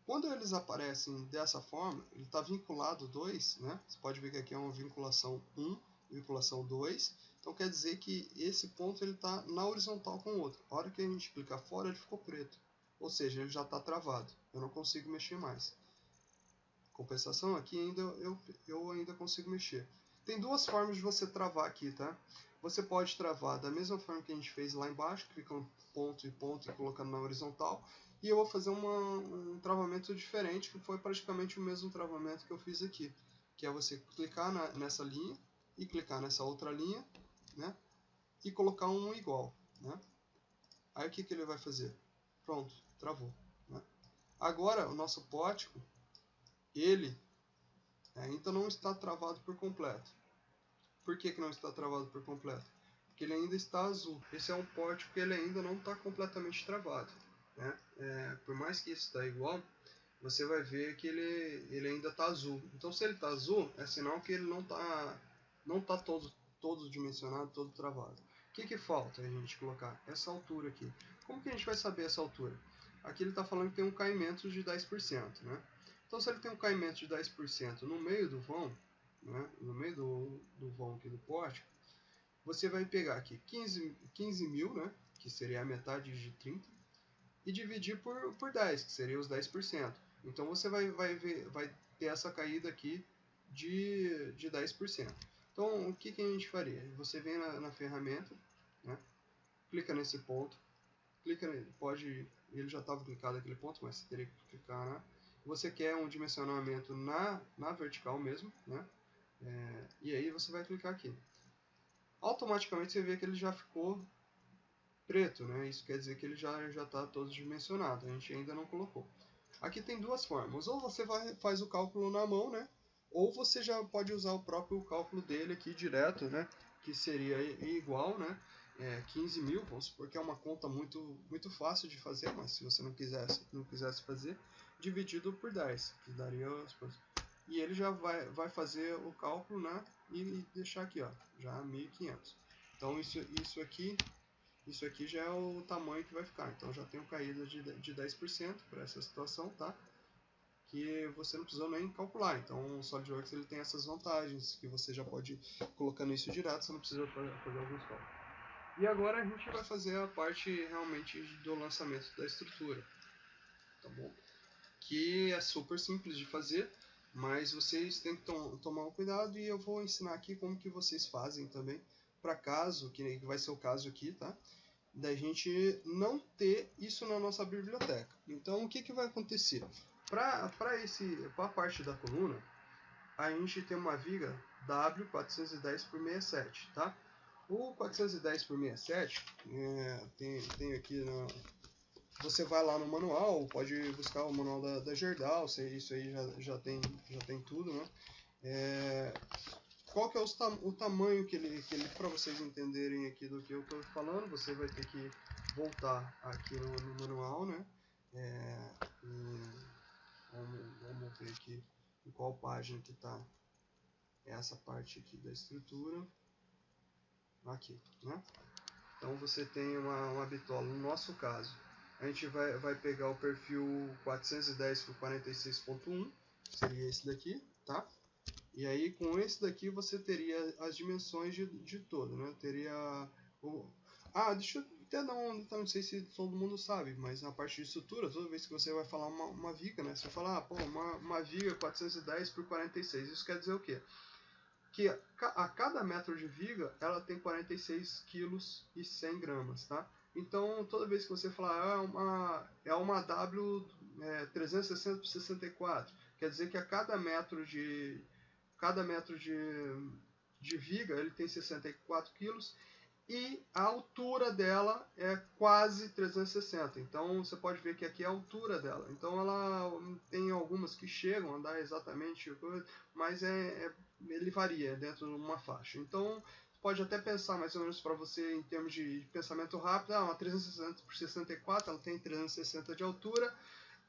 Quando eles aparecem dessa forma, ele está vinculado 2, né? Você pode ver que aqui é uma vinculação 1 vírgulação 2. Então quer dizer que esse ponto está na horizontal com o outro. A hora que a gente clicar fora, ele ficou preto. Ou seja, ele já está travado. Eu não consigo mexer mais. Compensação, aqui ainda eu ainda consigo mexer. Tem duas formas de você travar aqui, tá? Você pode travar da mesma forma que a gente fez lá embaixo, clicando ponto e colocando na horizontal. E eu vou fazer um travamento diferente, que foi praticamente o mesmo travamento que eu fiz aqui. Que é você clicar nessa linha e clicar nessa outra linha, né? E colocar um igual, né? Aí o que ele vai fazer? Pronto, travou, né? Agora o nosso pórtico, ele ainda não está travado por completo. Por que não está travado por completo? Porque ele ainda está azul. Esse é um pórtico que ele ainda não está completamente travado, né? Por mais que isso está igual, você vai ver que ele ainda está azul. Então se ele está azul, é sinal que ele não tá todo dimensionado, todo travado. O que falta a gente colocar? Essa altura aqui. Como que a gente vai saber essa altura? Aqui ele está falando que tem um caimento de 10%, né? Então se ele tem um caimento de 10% no meio do vão, né? No meio do vão aqui do pórtico, você vai pegar aqui 15 mil, né? Que seria a metade de 30, e dividir por 10, que seria os 10%. Então você vai ter essa caída aqui de 10%. Então o que a gente faria? Você vem na ferramenta, né? Clica nesse ponto, ele já estava clicado naquele ponto, mas você teria que clicar, né? Você quer um dimensionamento na vertical mesmo, né? E aí você vai clicar aqui. Automaticamente você vê que ele já ficou preto, né? Isso quer dizer que ele já está todo dimensionado. A gente ainda não colocou. Aqui tem duas formas. Ou você faz o cálculo na mão, né? Ou você já pode usar o próprio cálculo dele aqui direto, né? Que seria igual, né? 15 mil, vamos supor que é uma conta muito fácil de fazer, mas se você não quisesse fazer, dividido por 10, que daria e ele já vai fazer o cálculo, né? E deixar aqui, ó, já 1500. Então isso aqui já é o tamanho que vai ficar. Então já tenho caída de 10% para essa situação, tá? Que você não precisou nem calcular. Então o SolidWorks ele tem essas vantagens, que você já pode ir colocando isso direto, você não precisa fazer alguns cálculos. E agora a gente vai fazer a parte realmente do lançamento da estrutura, tá bom? Que é super simples de fazer, mas vocês têm que tomar um cuidado e eu vou ensinar aqui como que vocês fazem também, para caso, que vai ser o caso aqui, tá? Da gente não ter isso na nossa biblioteca. Então o que vai acontecer? Para a parte da coluna, a gente tem uma viga W410 por 67, tá? O 410 por 67 tem aqui você vai lá no manual, pode buscar o manual da Gerdau, isso aí já tem tudo, né? Qual que é o tamanho que ele para vocês entenderem aqui do que eu estou falando, você vai ter que voltar aqui no manual, né? Vamos ver aqui em qual página que está essa parte aqui da estrutura. Aqui, né? Então você tem uma bitola. No nosso caso, a gente vai pegar o perfil 410 por 46.1, seria esse daqui, tá? E aí com esse daqui você teria as dimensões de todo, né? Teria deixa eu até não sei se todo mundo sabe, mas na parte de estrutura, toda vez que você vai falar uma viga, né? Você fala, uma viga 410 por 46, isso quer dizer o quê? Que a cada metro de viga ela tem 46 kg e 100 gramas, tá? Então toda vez que você falar é uma W 360 por 64, quer dizer que a cada metro de viga ele tem 64 kg e a altura dela é quase 360. Então você pode ver que aqui é a altura dela. Então ela tem algumas que chegam a dar exatamente, mas ele varia dentro de uma faixa. Então pode até pensar mais ou menos para você em termos de pensamento rápido, uma 360 por 64, ela tem 360 de altura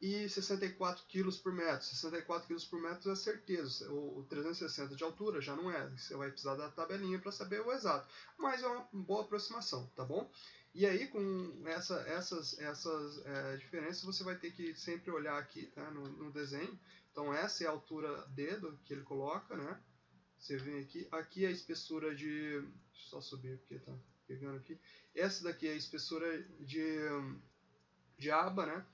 e 64 kg por metro. 64 kg por metro é certeza. O 360 de altura já não é. Você vai precisar da tabelinha para saber o exato. Mas é uma boa aproximação, tá bom? E aí, com essas diferenças, você vai ter que sempre olhar aqui, tá, no desenho. Então, essa é a altura dedo que ele coloca, né? Você vem aqui, aqui é a espessura de... Deixa eu só subir porque tá pegando aqui. Essa daqui é a espessura de aba, né?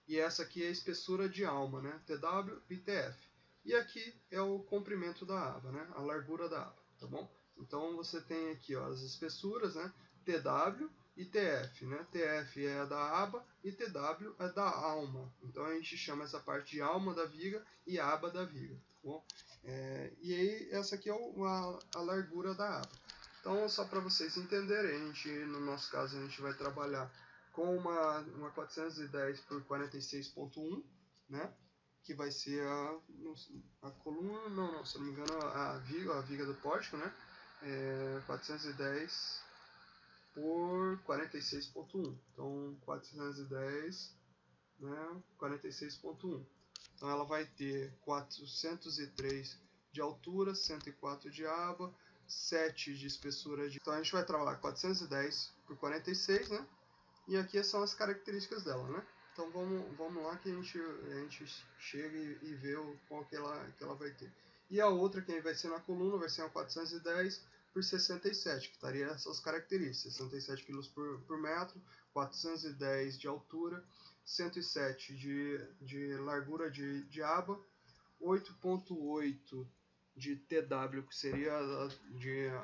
E essa aqui é a espessura de alma, né? TW e TF. E aqui é o comprimento da aba, né? A largura da aba, tá bom? Então você tem aqui, ó, as espessuras, né? TW e TF, né? TF é a da aba e TW é da alma. Então a gente chama essa parte de alma da viga e aba da viga, tá bom? E aí essa aqui é a largura da aba. Então só para vocês entenderem, no nosso caso a gente vai trabalhar com uma 410 por 46.1, né? Que vai ser a coluna, não, se eu não me engano, a viga do pórtico, né? 410 por 46.1. Então 410, né? 46.1. Então ela vai ter 403 de altura, 104 de aba, 7 de espessura de... Então a gente vai trabalhar 410 por 46, né? E aqui são as características dela, né? Então vamos lá que a gente chega e vê qual que ela vai ter. E a outra que vai ser na coluna vai ser uma 410 por 67, que estaria essas características. 67 kg por metro, 410 de altura, 107 de largura de aba, 8.8 de TW, que seria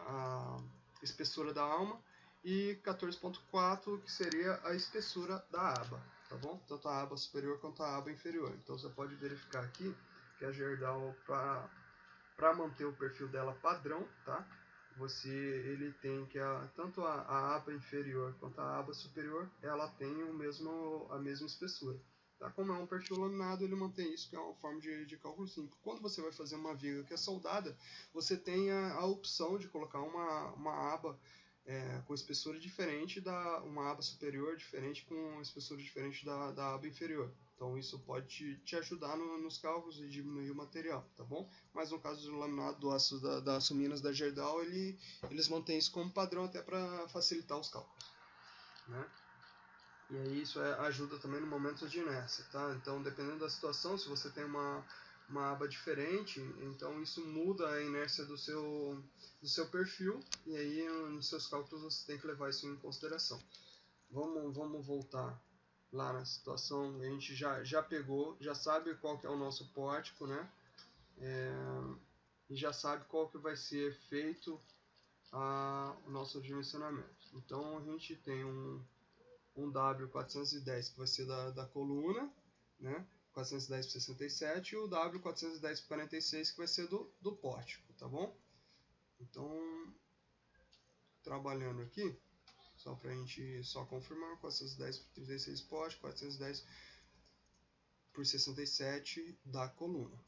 a espessura da alma, e 14.4, que seria a espessura da aba, tá bom? Tanto a aba superior quanto a aba inferior. Então você pode verificar aqui que a Gerdau, para manter o perfil dela padrão, tá? Ele tem que tanto a aba inferior quanto a aba superior, ela tem a mesma espessura. Tá? Como é um perfil laminado, ele mantém isso, que é uma forma de cálculo simples. Quando você vai fazer uma viga que é soldada, você tem a opção de colocar uma aba com espessura diferente, uma aba superior diferente com espessura diferente da aba inferior. Então isso pode te ajudar nos cálculos e diminuir o material, tá bom? Mas no caso do laminado do aço da Aço Minas da Gerdau, eles mantêm isso como padrão até para facilitar os cálculos, né? E aí isso ajuda também no momento de inércia, tá? Então dependendo da situação, se você tem uma aba diferente, então isso muda a inércia do seu perfil, e aí nos seus cálculos você tem que levar isso em consideração. Vamos voltar lá na situação, a gente já pegou, já sabe qual que é o nosso pórtico, né? E já sabe qual que vai ser feito o nosso dimensionamento. Então a gente tem um W410 que vai ser da coluna, né? 410 por 67, e o W410 por 46 que vai ser do pórtico, tá bom? Então, trabalhando aqui, só para a gente confirmar, 410 por 36 pórtico, 410 por 67 da coluna.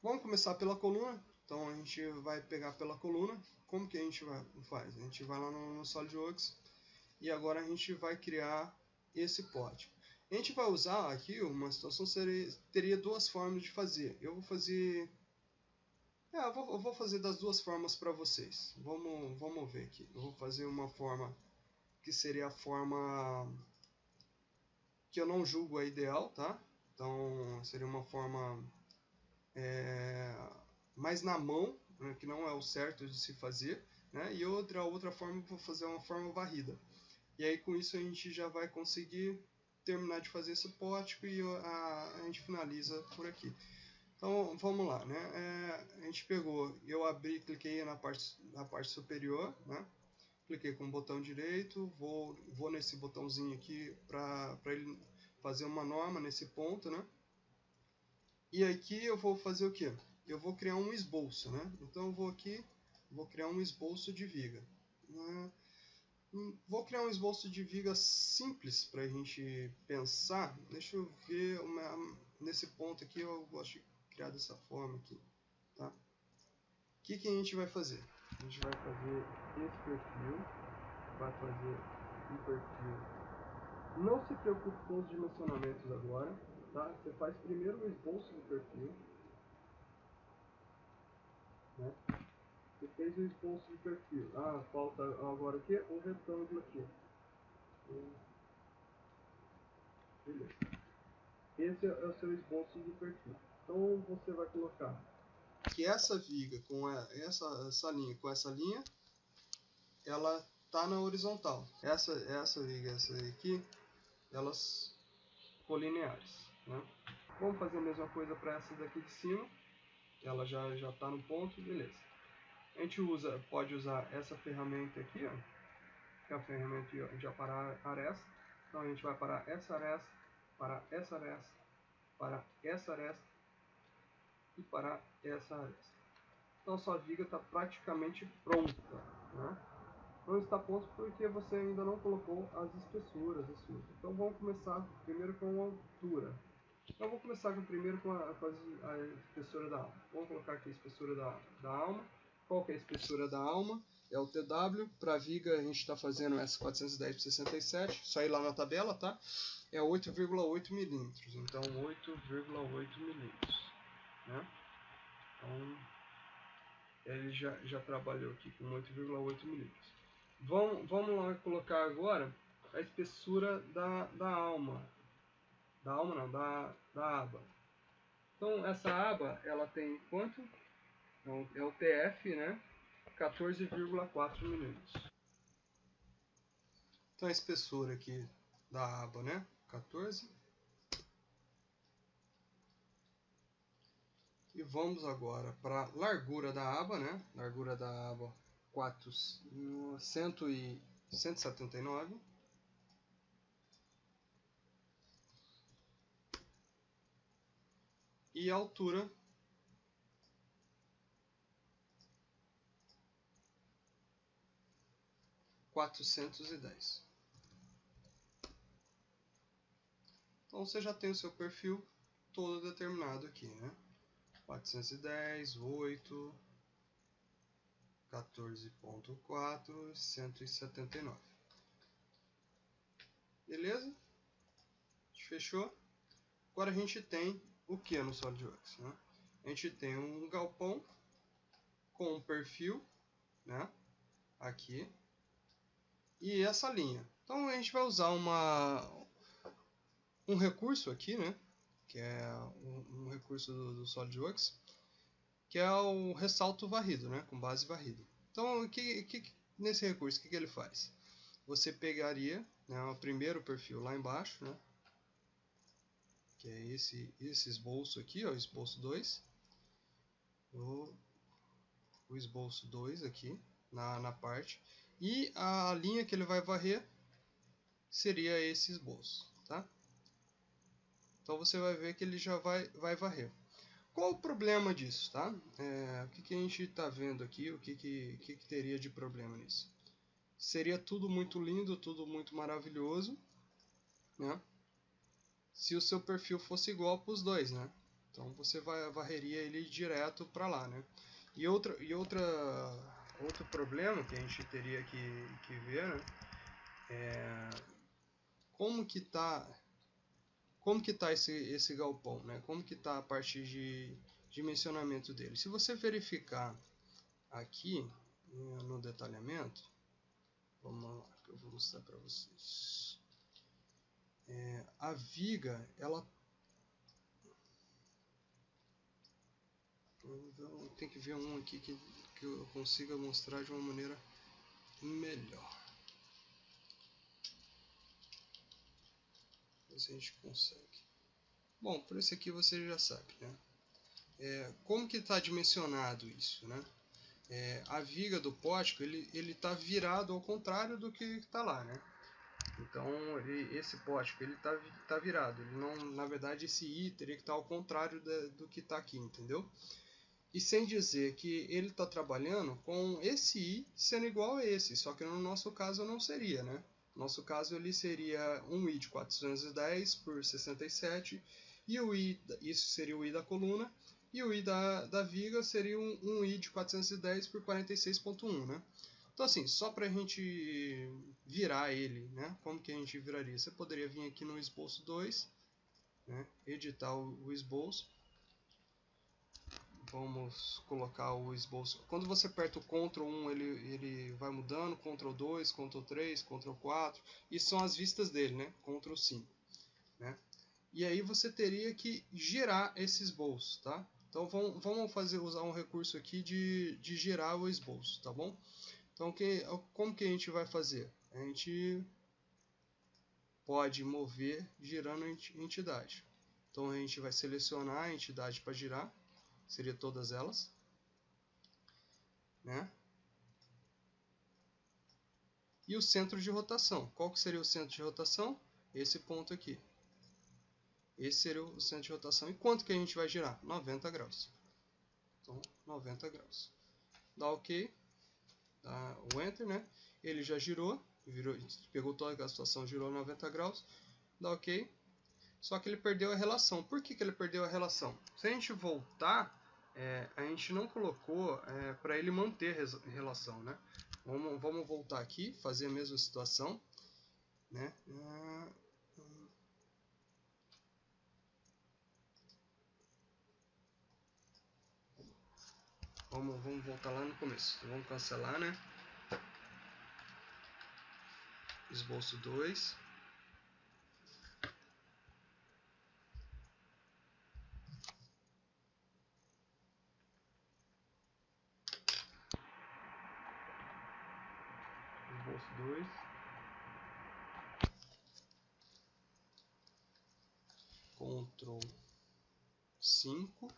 Vamos começar pela coluna, então a gente vai pegar pela coluna. Como que a gente faz? A gente vai lá no SolidWorks e agora a gente vai criar esse pórtico. A gente vai usar aqui uma situação, teria duas formas de fazer. Eu vou fazer... eu vou fazer das duas formas para vocês. Vamos ver aqui. Eu vou fazer uma forma que seria a forma que eu não julgo a ideal, tá? Então seria uma forma mais na mão, né, que não é o certo de se fazer, né? E a outra forma eu vou fazer uma forma varrida. E aí com isso a gente já vai conseguir terminar de fazer esse pórtico e a gente finaliza por aqui. Então vamos lá, né? A gente pegou, eu cliquei na parte superior, né? Cliquei com o botão direito, vou nesse botãozinho aqui para ele fazer uma norma nesse ponto, né? E aqui eu vou fazer o que? Eu vou criar um esboço, né? Então eu vou aqui, vou criar um esboço de viga. Vou criar um esboço de viga simples para a gente pensar. Deixa eu ver, nesse ponto aqui eu gosto de criar dessa forma aqui, tá? O que a gente vai fazer? A gente vai fazer esse perfil, vai fazer um perfil. Não se preocupe com os dimensionamentos agora, tá? Você faz primeiro o esboço do perfil, né? Você fez o esboço de perfil. Falta agora o que? Um retângulo aqui. Beleza. Esse é o seu esboço de perfil. Então você vai colocar que essa viga com essa linha com essa linha, ela tá na horizontal. Essa viga, essa aqui, elas colineares, né? Vamos fazer a mesma coisa para essa daqui de cima. Ela já está no ponto, beleza. A gente pode usar essa ferramenta aqui, ó, que é a ferramenta de aparar aresta. Então a gente vai parar essa aresta, parar essa aresta, parar essa aresta e parar essa aresta. Então a sua viga está praticamente pronta, né? Não está pronto porque você ainda não colocou as espessuras. Então vamos começar primeiro com a altura. Eu vou começar primeiro com a espessura da alma. Vamos colocar aqui a espessura da alma. Qual que é a espessura da alma? É o TW. Para a viga a gente está fazendo essa 410 por 67. Só ir lá na tabela, tá? É 8,8 milímetros. Então 8,8 milímetros, né? Então ele já trabalhou aqui com 8,8 milímetros. Vamos lá colocar agora a espessura da alma. Da alma não, da aba. Então essa aba, ela tem quanto? Então, é o TF, né? 14,4 milímetros. Então a espessura aqui da aba, né? 14. E vamos agora para a largura da aba, né? Largura da aba 179. E a altura 410. Então você já tem o seu perfil todo determinado aqui, né? 410, 8, 14.4, 179. Beleza? A gente fechou. Agora a gente tem o que no SolidWorks, né? A gente tem um galpão com um perfil, né? Aqui. E essa linha. Então a gente vai usar um recurso aqui, né? Que é um recurso do SolidWorks, que é o ressalto varrido, né? Com base varrida. Então nesse recurso, o que ele faz? Você pegaria, né, o primeiro perfil lá embaixo, né? Que é esse esboço aqui, ó, o esboço 2. O esboço 2 aqui na parte. E a linha que ele vai varrer seria esse esboço, tá? Então você vai ver que ele já vai varrer. Qual o problema disso, tá? O que a gente está vendo aqui, o que teria de problema nisso? Seria tudo muito lindo, tudo muito maravilhoso, né? Se o seu perfil fosse igual para os dois, né? Então você varreria ele direto para lá, né? E outro problema que a gente teria que ver, né? Como que tá esse galpão, né? Como que tá a parte de dimensionamento dele? Se você verificar aqui no detalhamento, vamos lá que eu vou mostrar para vocês. A viga, ela tem que ver um aqui que eu consiga mostrar de uma maneira melhor. Ver se a gente consegue. Bom, por esse aqui você já sabe, né? Como que está dimensionado isso, né? A viga do pórtico, ele está virado ao contrário do que está lá, né? Então, esse pórtico, ele tá virado. Ele não, na verdade, esse I teria que estar ao contrário do que está aqui, entendeu? E sem dizer que ele está trabalhando com esse I sendo igual a esse, só que no nosso caso não seria, né? No nosso caso ele seria um I de 410 por 67, e o I, isso seria o I da coluna, e o I da viga seria um I de 410 por 46.1, né? Então assim, só para a gente virar ele, né? Como que a gente viraria? Você poderia vir aqui no esboço 2, né? Editar o esboço. Vamos colocar o esboço. Quando você aperta o Ctrl 1, ele vai mudando, Ctrl 2, Ctrl 3, Ctrl 4. Isso são as vistas dele, né? Ctrl 5. Né? E aí você teria que girar esse esboço, tá? Então vamos usar um recurso aqui de girar o esboço, tá bom? Então como que a gente vai fazer? A gente pode mover girando a entidade. Então a gente vai selecionar a entidade para girar, seria todas elas, né? E o centro de rotação. Qual que seria o centro de rotação? Esse ponto aqui. Esse seria o centro de rotação. E quanto que a gente vai girar? 90 graus. Então, 90 graus. Dá OK. Dá o Enter, né? Ele já girou. Pegou toda a situação, girou 90 graus. Dá OK. Só que ele perdeu a relação. Por que ele perdeu a relação? Se a gente voltar, a gente não colocou para ele manter a relação, né? Vamos voltar aqui, fazer a mesma situação, né? Vamos voltar lá no começo. Então, vamos cancelar, né? Esboço 2. Esboço 2. Ctrl 5.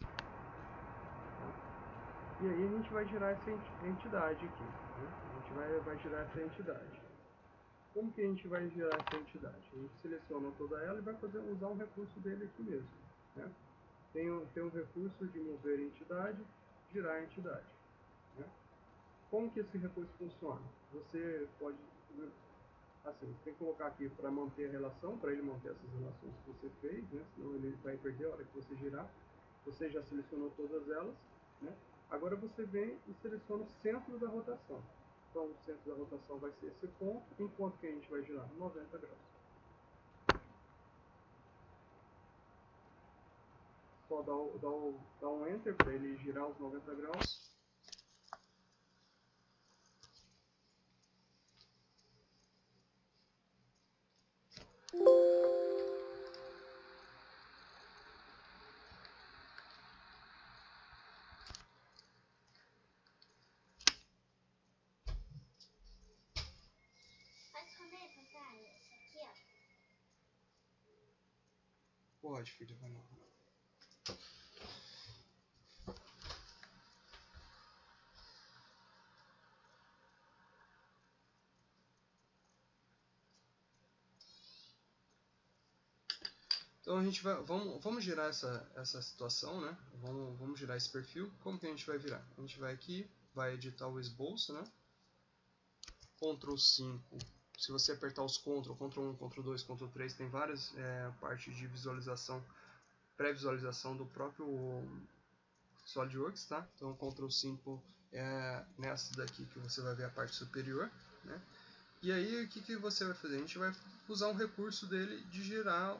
E aí a gente vai girar essa entidade aqui. Né? A gente vai girar essa entidade. Como que a gente vai girar essa entidade? A gente seleciona toda ela e vai usar um recurso dele aqui mesmo. Né? Tem um recurso de mover entidade, girar a entidade. Né? Como que esse recurso funciona? Você pode, assim, você tem que colocar aqui para manter a relação, para ele manter essas relações que você fez, né? Senão ele vai perder a hora que você girar. Você já selecionou todas elas, né? Agora você vem e seleciona o centro da rotação. Então o centro da rotação vai ser esse ponto, enquanto que a gente vai girar 90 graus. Só dá um Enter para ele girar os 90 graus. Pode, filho, vai não. Então a gente vamos girar essa situação, né? Vamos girar esse perfil. Como que a gente vai virar? A gente vai aqui, vai editar o esboço, né? Ctrl 5. Se você apertar os Ctrl 1, Ctrl 2, Ctrl 3, tem várias partes de visualização, pré-visualização do próprio SolidWorks, tá? Então Ctrl 5 é nessa daqui que você vai ver a parte superior, né? E aí o que você vai fazer? A gente vai usar um recurso dele de girar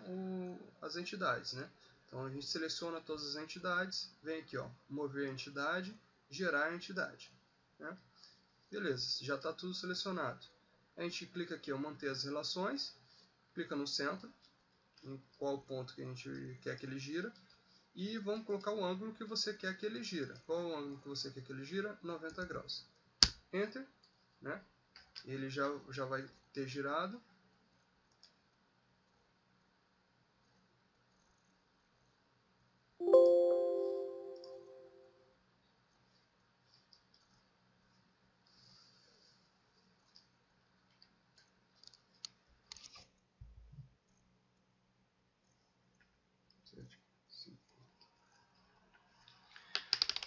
as entidades, né? Então a gente seleciona todas as entidades, vem aqui, ó, mover a entidade, gerar a entidade, né? Beleza, já está tudo selecionado. A gente clica aqui, ó, manter as relações, clica no centro, em qual ponto que a gente quer que ele gira, e vamos colocar o ângulo que você quer que ele gira. Qual o ângulo que você quer que ele gira? 90 graus. Enter, né? Ele já vai ter girado.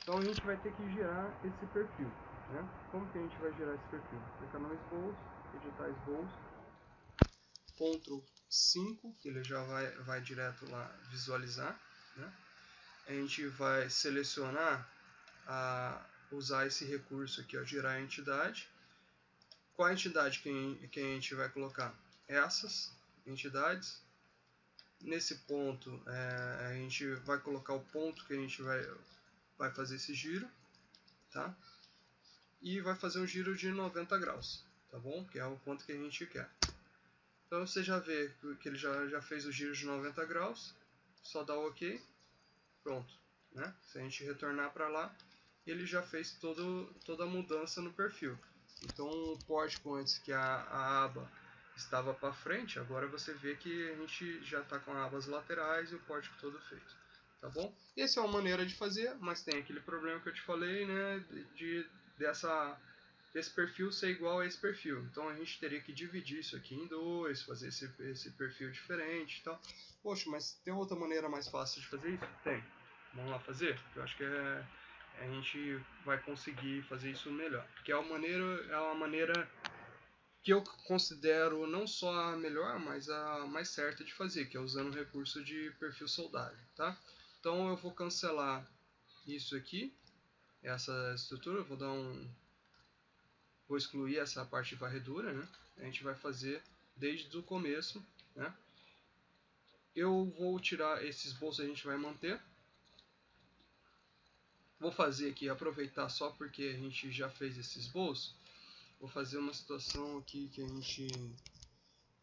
Então a gente vai ter que girar esse perfil, né? Como que a gente vai girar esse perfil? Clicar no esboço, editar esboço, Ctrl 5, que ele já vai direto lá visualizar, né? A gente vai selecionar, usar esse recurso aqui, ó, girar a entidade. Qual a entidade que a gente vai colocar? Essas entidades. Nesse ponto, a gente vai colocar o ponto que a gente vai fazer esse giro, tá? E vai fazer um giro de 90 graus, tá bom? Que é o ponto que a gente quer. Então você já vê que ele já fez o giro de 90 graus, só dá o OK, pronto. né? Se a gente retornar para lá, ele já fez toda a mudança no perfil. Então o pórtico antes que a aba estava para frente, agora você vê que a gente já está com abas laterais e o pórtico todo feito, tá bom? Essa é uma maneira de fazer, mas tem aquele problema que eu te falei, né, desse perfil ser igual a esse perfil. Então a gente teria que dividir isso aqui em dois, fazer esse perfil diferente e tal. Poxa, mas tem outra maneira mais fácil de fazer isso? Tem. Vamos lá fazer? Eu acho que a gente vai conseguir fazer isso melhor. Porque é uma maneira que eu considero não só a melhor, mas a mais certa de fazer, que é usando o recurso de perfil soldagem, tá? Então eu vou cancelar isso aqui, essa estrutura, vou excluir essa parte de varredura, né? A gente vai fazer desde o começo, né? Eu vou tirar esses bolsos, a gente vai manter. Vou fazer aqui, aproveitar só porque a gente já fez esses bolsos. Vou fazer uma situação aqui que a gente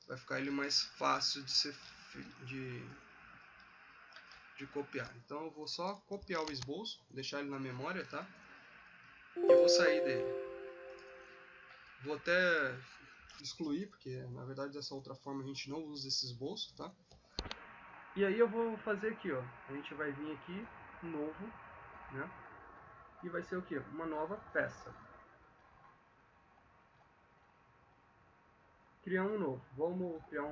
vai ficar ele mais fácil de, de copiar. Então eu vou só copiar o esboço, deixar ele na memória, tá? E vou sair dele. Vou até excluir, porque na verdade dessa outra forma a gente não usa esse esboço, tá? E aí eu vou fazer aqui, ó. A gente vai vir aqui, novo, né? E vai ser o que? Uma nova peça. Criar um novo. Vamos criar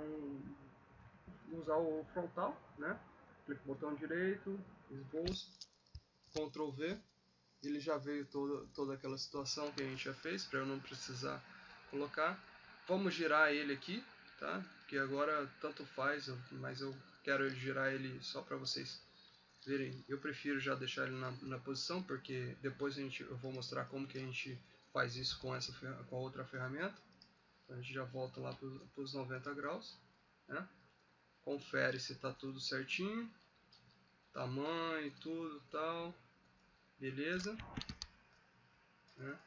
usar o frontal, né? Clique no botão direito, esboço, Ctrl V. Ele já veio toda aquela situação que a gente já fez, para eu não precisar colocar. Vamos girar ele aqui, tá? Que agora tanto faz, mas eu quero girar ele só para vocês verem. Eu prefiro já deixar ele na posição, porque depois eu vou mostrar como que a gente faz isso com a outra ferramenta. Então a gente já volta lá para os 90 graus, né? Confere se está tudo certinho, tamanho, tudo tal, beleza, né?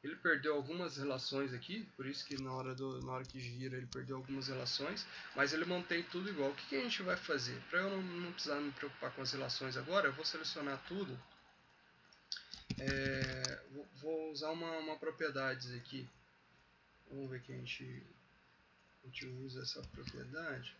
Ele perdeu algumas relações aqui, por isso que na hora que gira ele perdeu algumas relações, mas ele mantém tudo igual. O que a gente vai fazer? Para eu não precisar me preocupar com as relações agora, eu vou selecionar tudo. Vou usar uma propriedade aqui. Vamos ver que a gente usa essa propriedade.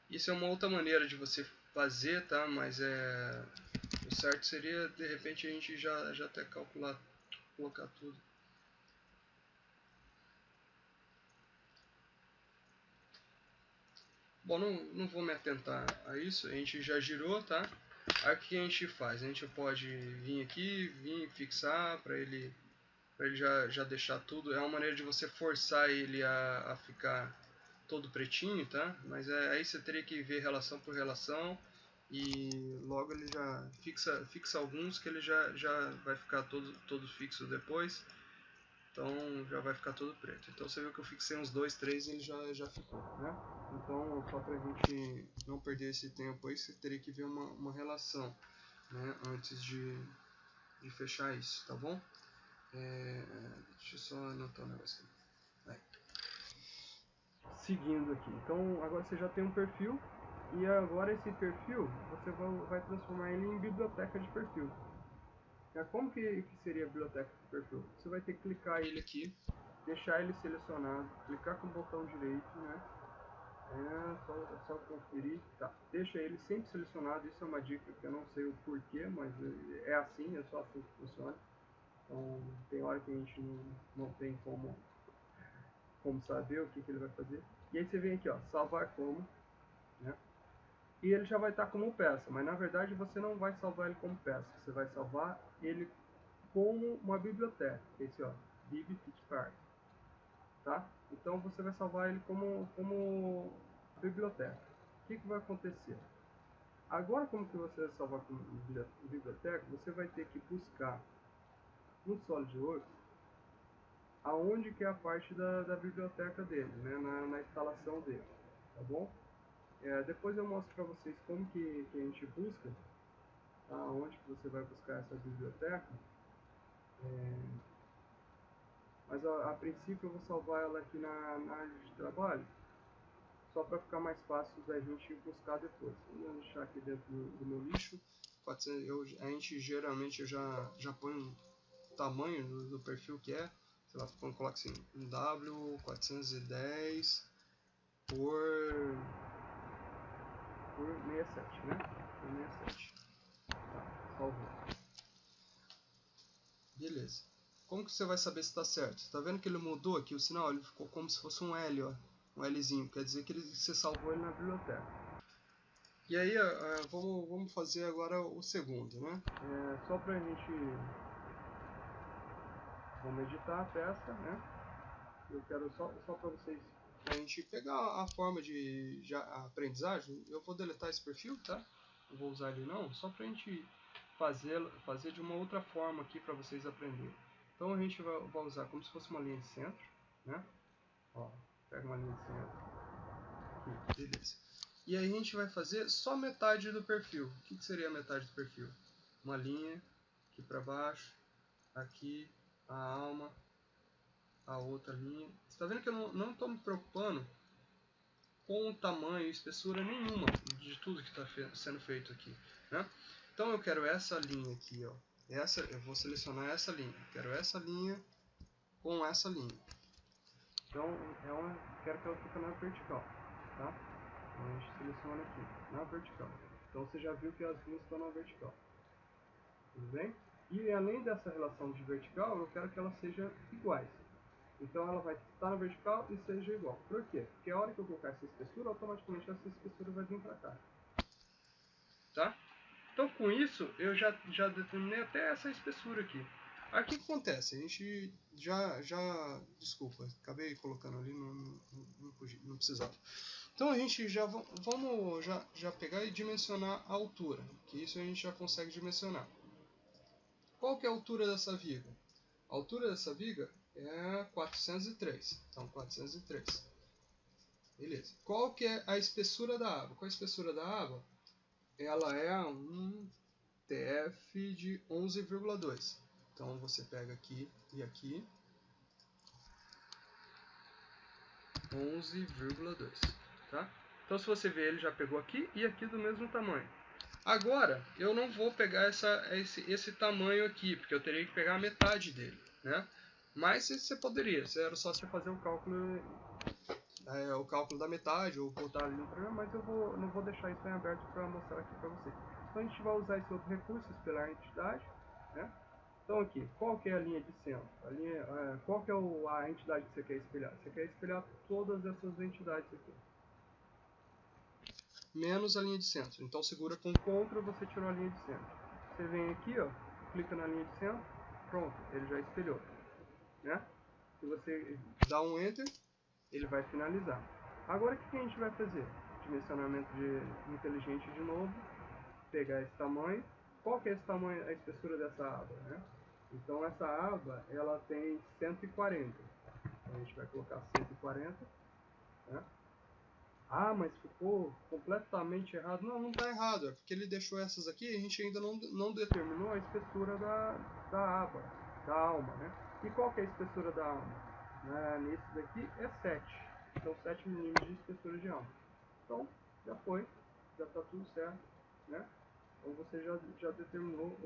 Isso é uma outra maneira de você fazer, tá? Mas o certo seria de repente a gente já até colocar tudo. Bom, não vou me atentar a isso, a gente já girou, tá? Aí o que a gente faz? A gente pode vir aqui, fixar para ele já deixar tudo. É uma maneira de você forçar ele a ficar todo pretinho, tá? Mas aí você teria que ver relação por relação e logo ele já fixa alguns que ele já vai ficar todo fixo depois. Então já vai ficar todo preto. Então você viu que eu fixei uns 2, 3 e ele já ficou, né? Então só pra gente não perder esse tempo aí, você teria que ver uma relação, né? Antes de fechar isso, tá bom? Deixa eu só anotar um negócio aqui. Aí. Seguindo aqui. Então agora você já tem um perfil e agora esse perfil você vai transformar ele em biblioteca de perfil. Como que seria a biblioteca de perfil? Você vai ter que clicar ele aqui, deixar ele selecionado, clicar com o botão direito, né? Só conferir, tá? Deixa ele sempre selecionado, isso é uma dica que eu não sei o porquê, mas é assim, é só assim que funciona. Então tem hora que a gente não tem como saber o que ele vai fazer. E aí você vem aqui, ó, salvar como, né? E ele já vai estar como peça, mas na verdade você não vai salvar ele como peça, você vai salvar ele como uma biblioteca, esse ó, bib.fit.park, tá? Então você vai salvar ele como biblioteca. O que vai acontecer? Agora, como que você vai salvar como biblioteca, você vai ter que buscar no SolidWorks aonde que é a parte da biblioteca dele, né? na instalação dele, tá bom? Depois eu mostro para vocês como que a gente busca, tá? Onde que você vai buscar essa biblioteca. Mas a princípio eu vou salvar ela aqui na área de trabalho, só para ficar mais fácil da gente buscar depois. Vou deixar aqui dentro do meu lixo. A gente geralmente já põe um tamanho do perfil que é, sei lá, quando coloca assim, W410 por 67, né? Por 67. Tá, salvou. Beleza. Como que você vai saber se está certo? Tá vendo que ele mudou aqui o sinal? Ele ficou como se fosse um L, ó. Um Lzinho. Quer dizer que você salvou ele na biblioteca. E aí, vamos fazer agora o segundo, né? Só pra gente... Vamos editar a peça, né? Eu quero só para vocês... A gente pegar a forma de aprendizagem. Eu vou deletar esse perfil, tá? Não vou usar ele não. Só pra gente fazer de uma outra forma aqui para vocês aprenderem. Então a gente vai usar como se fosse uma linha de centro, né? Ó, pega uma linha de centro. Aqui, beleza. E aí a gente vai fazer só metade do perfil. O que seria a metade do perfil? Uma linha aqui para baixo, aqui a alma, a outra linha. Você está vendo que eu não estou me preocupando com o tamanho e espessura nenhuma de tudo que está sendo feito aqui, né? Então eu quero essa linha aqui, ó. Eu vou selecionar essa linha. Quero essa linha com essa linha. Então quero que ela fique na vertical, tá? Então a gente seleciona aqui, na vertical. Então você já viu que as linhas estão na vertical. Tudo bem? E além dessa relação de vertical, eu quero que elas sejam iguais. Então ela vai estar na vertical e seja igual. Por quê? Porque a hora que eu colocar essa espessura, automaticamente essa espessura vai vir para cá. Tá? Então com isso, eu já determinei até essa espessura aqui. Aí o que acontece? A gente desculpa, acabei colocando ali, não precisava. Então a gente vamos pegar e dimensionar a altura, que isso a gente já consegue dimensionar. Qual que é a altura dessa viga? A altura dessa viga é 403. Então 403. Beleza. Qual que é a espessura da aba? Qual é a espessura da aba? Ela é um TF de 11,2. Então você pega aqui e aqui 11,2, tá? Então se você ver, ele já pegou aqui e aqui do mesmo tamanho. Agora, eu não vou pegar esse tamanho aqui, porque eu teria que pegar a metade dele, né? Mas você poderia, era só você fazer o cálculo da metade ou botar ali no programa, mas eu não vou deixar isso em aberto para mostrar aqui para vocês. Então a gente vai usar esse outro recurso, espelhar a entidade, né? Então aqui, qual que é a linha de centro? Qual que é a entidade que você quer espelhar? Você quer espelhar todas essas entidades aqui. Menos a linha de centro. Então segura com CTRL, você tirou a linha de centro. Você vem aqui, ó, clica na linha de centro, pronto, ele já espelhou, né? Se você dá um Enter, ele vai finalizar. Agora o que a gente vai fazer? Dimensionamento inteligente de novo, pegar esse tamanho. Qual que é esse tamanho, a espessura dessa aba, né? Então essa aba, ela tem 140. Então a gente vai colocar 140, né? Ah, mas ficou completamente errado. Não, não está errado. É porque ele deixou essas aqui e a gente ainda não determinou a espessura da aba, da alma, né? E qual que é a espessura da alma? Nesse daqui é 7. Então 7 milímetros de espessura de alma. Então, já foi. Já está tudo certo, né? Então você já determinou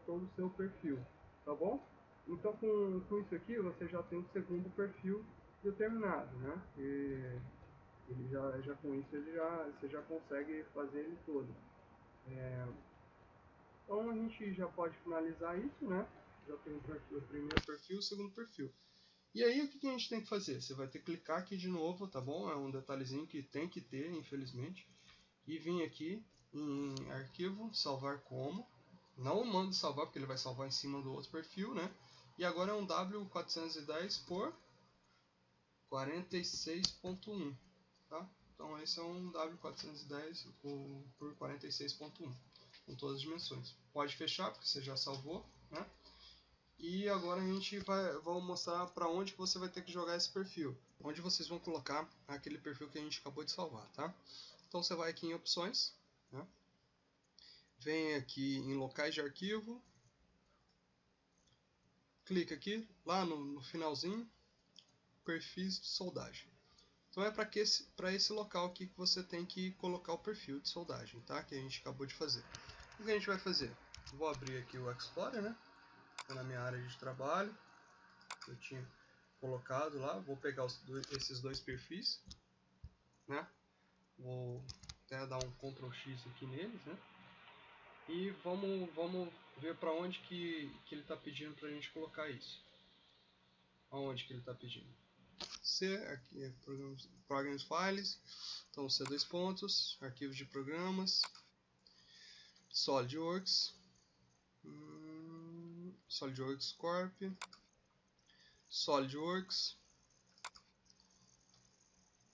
todo o seu perfil, tá bom? Então com isso aqui você já tem o segundo perfil determinado, né? Ele já com isso você já consegue fazer ele todo. Então a gente já pode finalizar isso, né? Já tem o primeiro perfil e o segundo perfil. E aí o que a gente tem que fazer? Você vai ter que clicar aqui de novo, tá bom? É um detalhezinho que tem que ter, infelizmente. E vir aqui em arquivo, salvar como. Não manda salvar, porque ele vai salvar em cima do outro perfil, né? E agora é um W410 por 46.1, tá? Então esse é um W410 por 46.1, com todas as dimensões. Pode fechar, porque você já salvou, né? E agora a gente vai mostrar para onde você vai ter que jogar esse perfil. Onde vocês vão colocar aquele perfil que a gente acabou de salvar, tá? Então você vai aqui em opções, né? Vem aqui em locais de arquivo. clica aqui, lá no finalzinho, perfis de soldagem. Então é para esse local aqui que você tem que colocar o perfil de soldagem, tá? Que a gente acabou de fazer. O que a gente vai fazer? Vou abrir aqui o Explorer, né? Na minha área de trabalho. Eu tinha colocado lá. Vou pegar esses dois perfis, né? Vou até dar um Ctrl X aqui neles, né? E vamos ver para onde que ele está pedindo para a gente colocar isso. Aonde que ele está pedindo? C, aqui é Programs Files, então C2 pontos, arquivos de programas, SolidWorks, SolidWorks Corp, SolidWorks,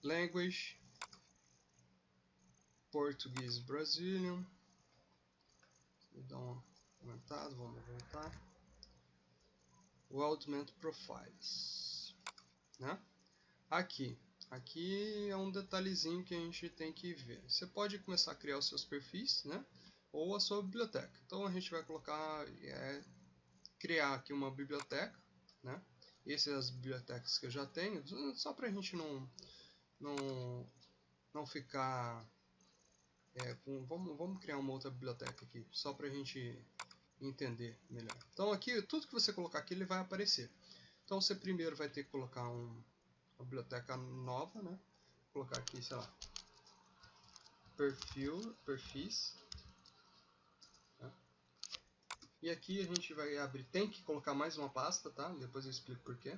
Language, Português Brazilian, vou dar uma aumentada, vamos voltar, Weldment Profiles, né? Aqui é um detalhezinho que a gente tem que ver. Você pode começar a criar os seus perfis, né? Ou a sua biblioteca. Então a gente vai colocar, criar aqui uma biblioteca, né? Essas são as bibliotecas que eu já tenho, só para a gente não ficar... vamos criar uma outra biblioteca aqui, só para a gente entender melhor. Então aqui, tudo que você colocar aqui, ele vai aparecer. Então você primeiro vai ter que colocar uma biblioteca nova, né? Vou colocar aqui, sei lá, perfis, tá? E aqui a gente vai abrir, tem que colocar mais uma pasta, tá? Depois eu explico porquê.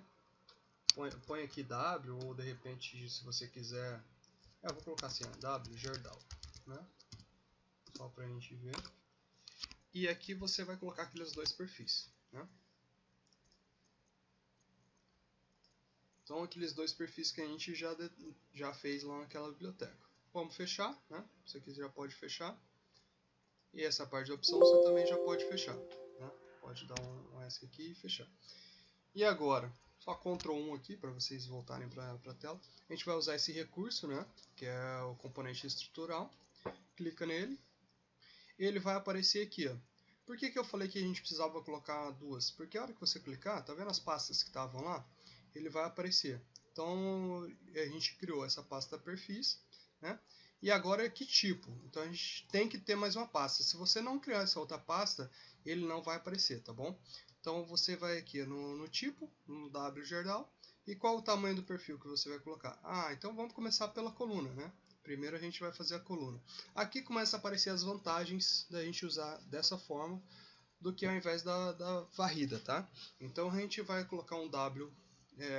Põe aqui W, ou de repente, se você quiser, eu vou colocar assim, W, Gerdau, né? Só pra gente ver. E aqui você vai colocar aqueles dois perfis, né? Então aqueles dois perfis que a gente já fez lá naquela biblioteca. Vamos fechar, né? Se você quiser já pode fechar. E essa parte de opção você também já pode fechar, né? Pode dar um ESC aqui e fechar. E agora, só Ctrl 1 aqui para vocês voltarem para a tela. A gente vai usar esse recurso, né? Que é o componente estrutural. Clica nele. Ele vai aparecer aqui, ó. Por que eu falei que a gente precisava colocar duas? Porque a hora que você clicar, tá vendo as pastas que estavam lá? Ele vai aparecer. Então a gente criou essa pasta perfis, né? E agora que tipo? Então a gente tem que ter mais uma pasta. Se você não criar essa outra pasta, ele não vai aparecer, tá bom? Então você vai aqui no tipo, no WGerdau, e qual o tamanho do perfil que você vai colocar? Ah, então vamos começar pela coluna, né? Primeiro a gente vai fazer a coluna. Aqui começa a aparecer as vantagens da gente usar dessa forma do que ao invés da varrida, tá? Então a gente vai colocar um W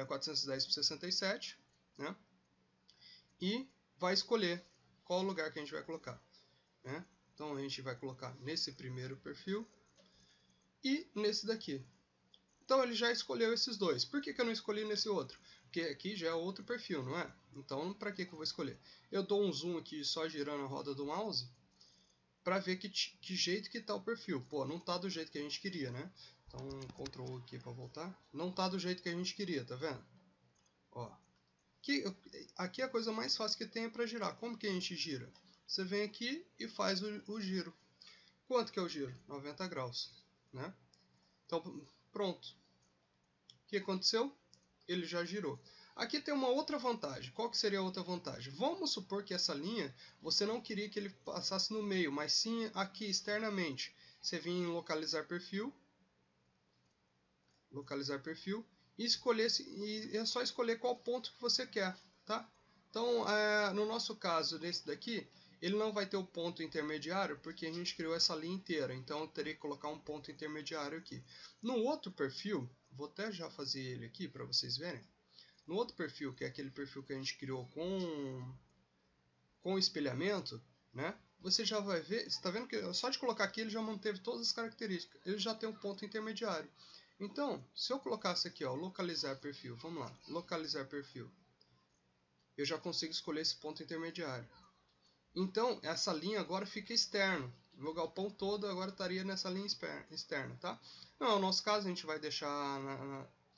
410 por 67, né? E vai escolher qual lugar que a gente vai colocar, né? Então a gente vai colocar nesse primeiro perfil e nesse daqui. Então ele já escolheu esses dois. Por que eu não escolhi nesse outro? Porque aqui já é outro perfil, não é? Então para que eu vou escolher? Eu dou um zoom aqui só girando a roda do mouse para ver que jeito que tá o perfil. Pô, não tá do jeito que a gente queria, né? Então Ctrl aqui para voltar. Não tá do jeito que a gente queria, tá vendo? Ó. Aqui é a coisa mais fácil que tem é para girar. Como que a gente gira? Você vem aqui e faz o giro. Quanto que é o giro? 90 graus, né? Então pronto. O que aconteceu? Ele já girou. Aqui tem uma outra vantagem. Qual que seria a outra vantagem? Vamos supor que essa linha você não queria que ele passasse no meio, mas sim aqui externamente. Você vinha em localizar perfil e é só escolher qual ponto que você quer, tá? Então, no nosso caso desse daqui, ele não vai ter o ponto intermediário porque a gente criou essa linha inteira, então eu teria que colocar um ponto intermediário aqui. No outro perfil, vou até já fazer ele aqui para vocês verem. No outro perfil, que é aquele perfil que a gente criou com espelhamento, né? Você já vai ver, você está vendo que só de colocar aqui ele já manteve todas as características. Ele já tem um ponto intermediário. Então, se eu colocasse aqui, ó, localizar perfil, vamos lá, localizar perfil, eu já consigo escolher esse ponto intermediário. Então, essa linha agora fica externa. O meu galpão todo agora estaria nessa linha externa, tá? Não é o nosso caso, a gente vai deixar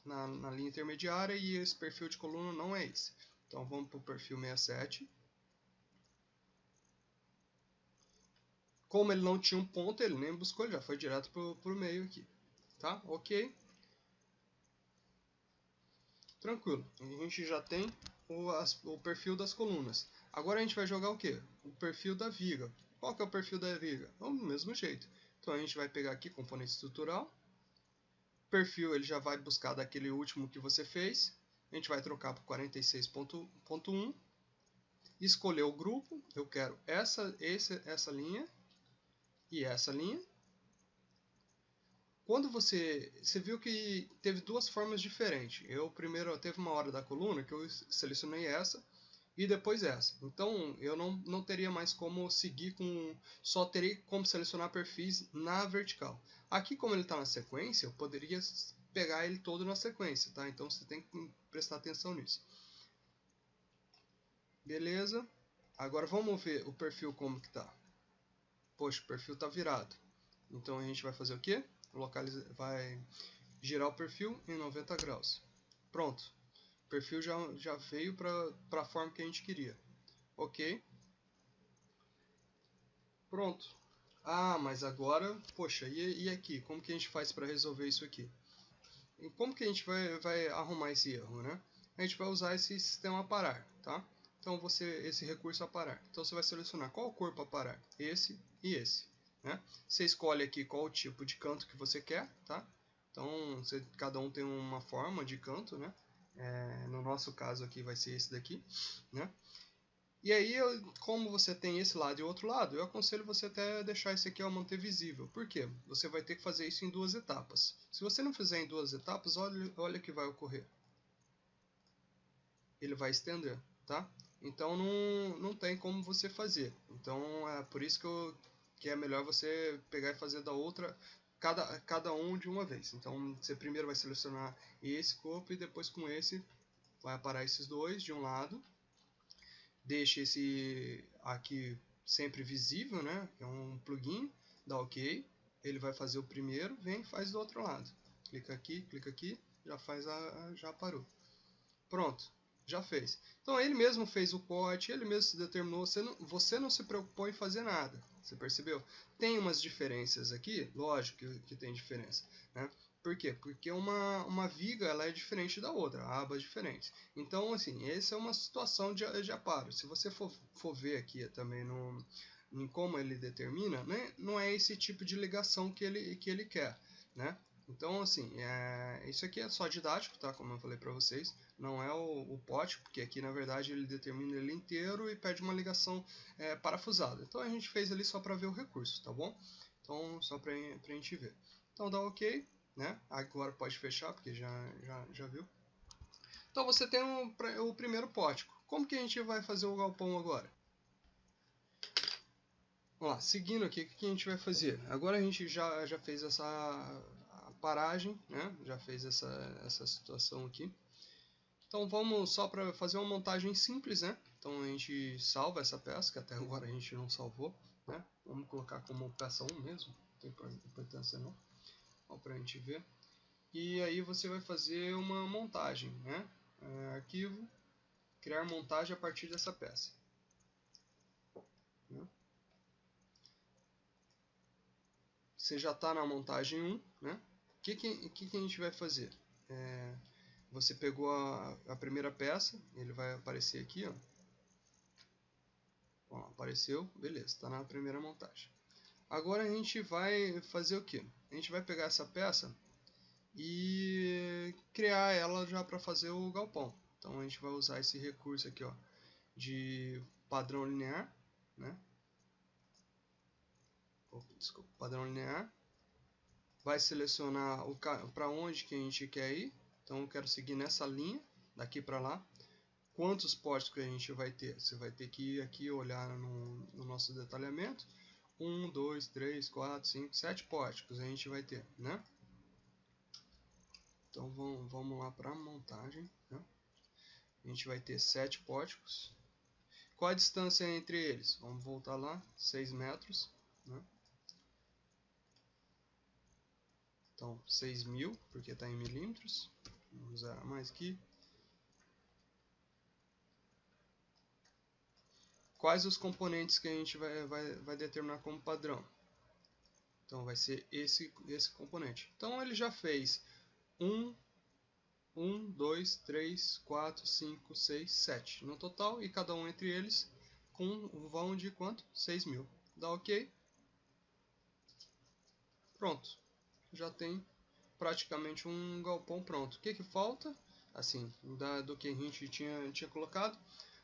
na linha intermediária e esse perfil de coluna não é esse. Então vamos para o perfil 67. Como ele não tinha um ponto, ele nem buscou, ele já foi direto para o meio aqui. Tá? Ok. Tranquilo. A gente já tem o perfil das colunas. Agora a gente vai jogar o quê? O perfil da viga. Qual que é o perfil da viga? Do mesmo jeito. Então a gente vai pegar aqui componente estrutural. Perfil ele já vai buscar daquele último que você fez. A gente vai trocar para 46.1. Escolher o grupo. Eu quero essa linha e essa linha. Quando você viu que teve duas formas diferentes. Primeiro teve uma hora da coluna que eu selecionei essa e depois essa. Então eu não teria mais como seguir com... Só teria como selecionar perfis na vertical. Aqui, como ele está na sequência, eu poderia pegar ele todo na sequência, tá? Então você tem que prestar atenção nisso. Beleza. Agora vamos ver o perfil como que tá. Poxa, o perfil está virado. Então a gente vai fazer o quê? Vai girar o perfil em 90 graus. Pronto. O perfil já veio para a forma que a gente queria. Ok. Pronto. Ah, mas agora, poxa, e aqui? Como que a gente faz para resolver isso aqui? E como que a gente vai arrumar esse erro, né? A gente vai usar esse sistema aparar, tá? Então esse recurso aparar. Então você vai selecionar qual corpo aparar, esse e esse, né? Você escolhe aqui qual o tipo de canto que você quer, tá? Então cada um tem uma forma de canto, né? No nosso caso aqui vai ser esse daqui, né? E aí, como você tem esse lado e o outro lado, eu aconselho você até deixar esse aqui ao manter visível. Por quê? Você vai ter que fazer isso em duas etapas. Se você não fizer em duas etapas, olha o que vai ocorrer. Ele vai estender, tá? Então não tem como você fazer. Então é por isso que é melhor você pegar e fazer da outra, cada um de uma vez. Então você primeiro vai selecionar esse corpo e depois com esse vai aparar esses dois de um lado. Deixa esse aqui sempre visível, né? É um plugin, dá OK. Ele vai fazer o primeiro, vem e faz do outro lado. Clica aqui, já faz já parou. Pronto, já fez. Então ele mesmo fez o corte, ele mesmo se determinou. Você não se preocupou em fazer nada. Você percebeu? Tem umas diferenças aqui, lógico que tem diferença, né? Por quê? Porque uma viga ela é diferente da outra, abas diferentes. Então, assim, essa é uma situação de aparo. Se você for ver aqui também em como ele determina, né, não é esse tipo de ligação que ele quer, né? Então, assim, isso aqui é só didático, tá? Como eu falei para vocês, não é o pote, porque aqui na verdade ele determina ele inteiro e pede uma ligação parafusada. Então a gente fez ali só para ver o recurso, tá bom? Então, só para a gente ver. Então dá OK, né? Agora pode fechar, porque já viu. Então você tem o primeiro pórtico. Como que a gente vai fazer o galpão agora? Vamos lá, seguindo aqui, o que a gente vai fazer? Agora a gente já fez essa paragem, né? Já fez essa situação aqui. Então vamos só para fazer uma montagem simples, né? Então a gente salva essa peça, que até agora a gente não salvou, né? Vamos colocar como peça 1 mesmo, não tem importância não. Para a gente ver. E aí você vai fazer uma montagem, né? Arquivo, criar montagem a partir dessa peça. Né? Você já está na montagem 1, né? O que a gente vai fazer? Você pegou a primeira peça, ele vai aparecer aqui, ó. Bom, apareceu, beleza, está na primeira montagem. Agora a gente vai fazer o que? A gente vai pegar essa peça e criar ela já para fazer o galpão. Então a gente vai usar esse recurso aqui, ó, de padrão linear, né? Desculpa, padrão linear. Vai selecionar para onde que a gente quer ir. Então eu quero seguir nessa linha, daqui para lá. Quantos pórticos a gente vai ter? Você vai ter que ir aqui olhar no nosso detalhamento. 1, 2, 3, 4, 5, 7 pórticos a gente vai ter, né? Então vamos lá para a montagem, né? A gente vai ter 7 pórticos. Qual a distância entre eles? Vamos voltar lá, 6 metros, né? Então 6.000, porque está em milímetros. Vamos usar mais aqui. Quais os componentes que a gente vai determinar como padrão? Então vai ser esse componente. Então ele já fez 1, 1, 2, 3, 4, 5, 6, 7 no total, e cada um entre eles vão de quanto? 6.000. Dá ok. Pronto. Já tem praticamente um galpão pronto. O que que falta? Assim, do que a gente tinha colocado.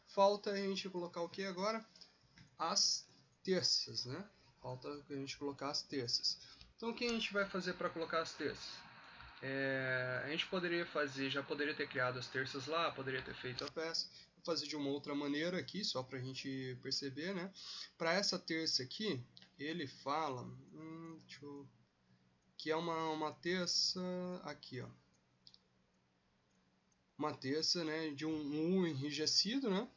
Falta a gente colocar o que agora? As terças, né? Falta a gente colocar as terças. Então o que a gente vai fazer para colocar as terças? A gente poderia fazer, já poderia ter criado as terças lá, poderia ter feito a peça. Vou fazer de uma outra maneira aqui, só para a gente perceber, né? Para essa terça aqui, ele fala, que é uma terça aqui, ó. Uma terça, né, de um U enrijecido, né?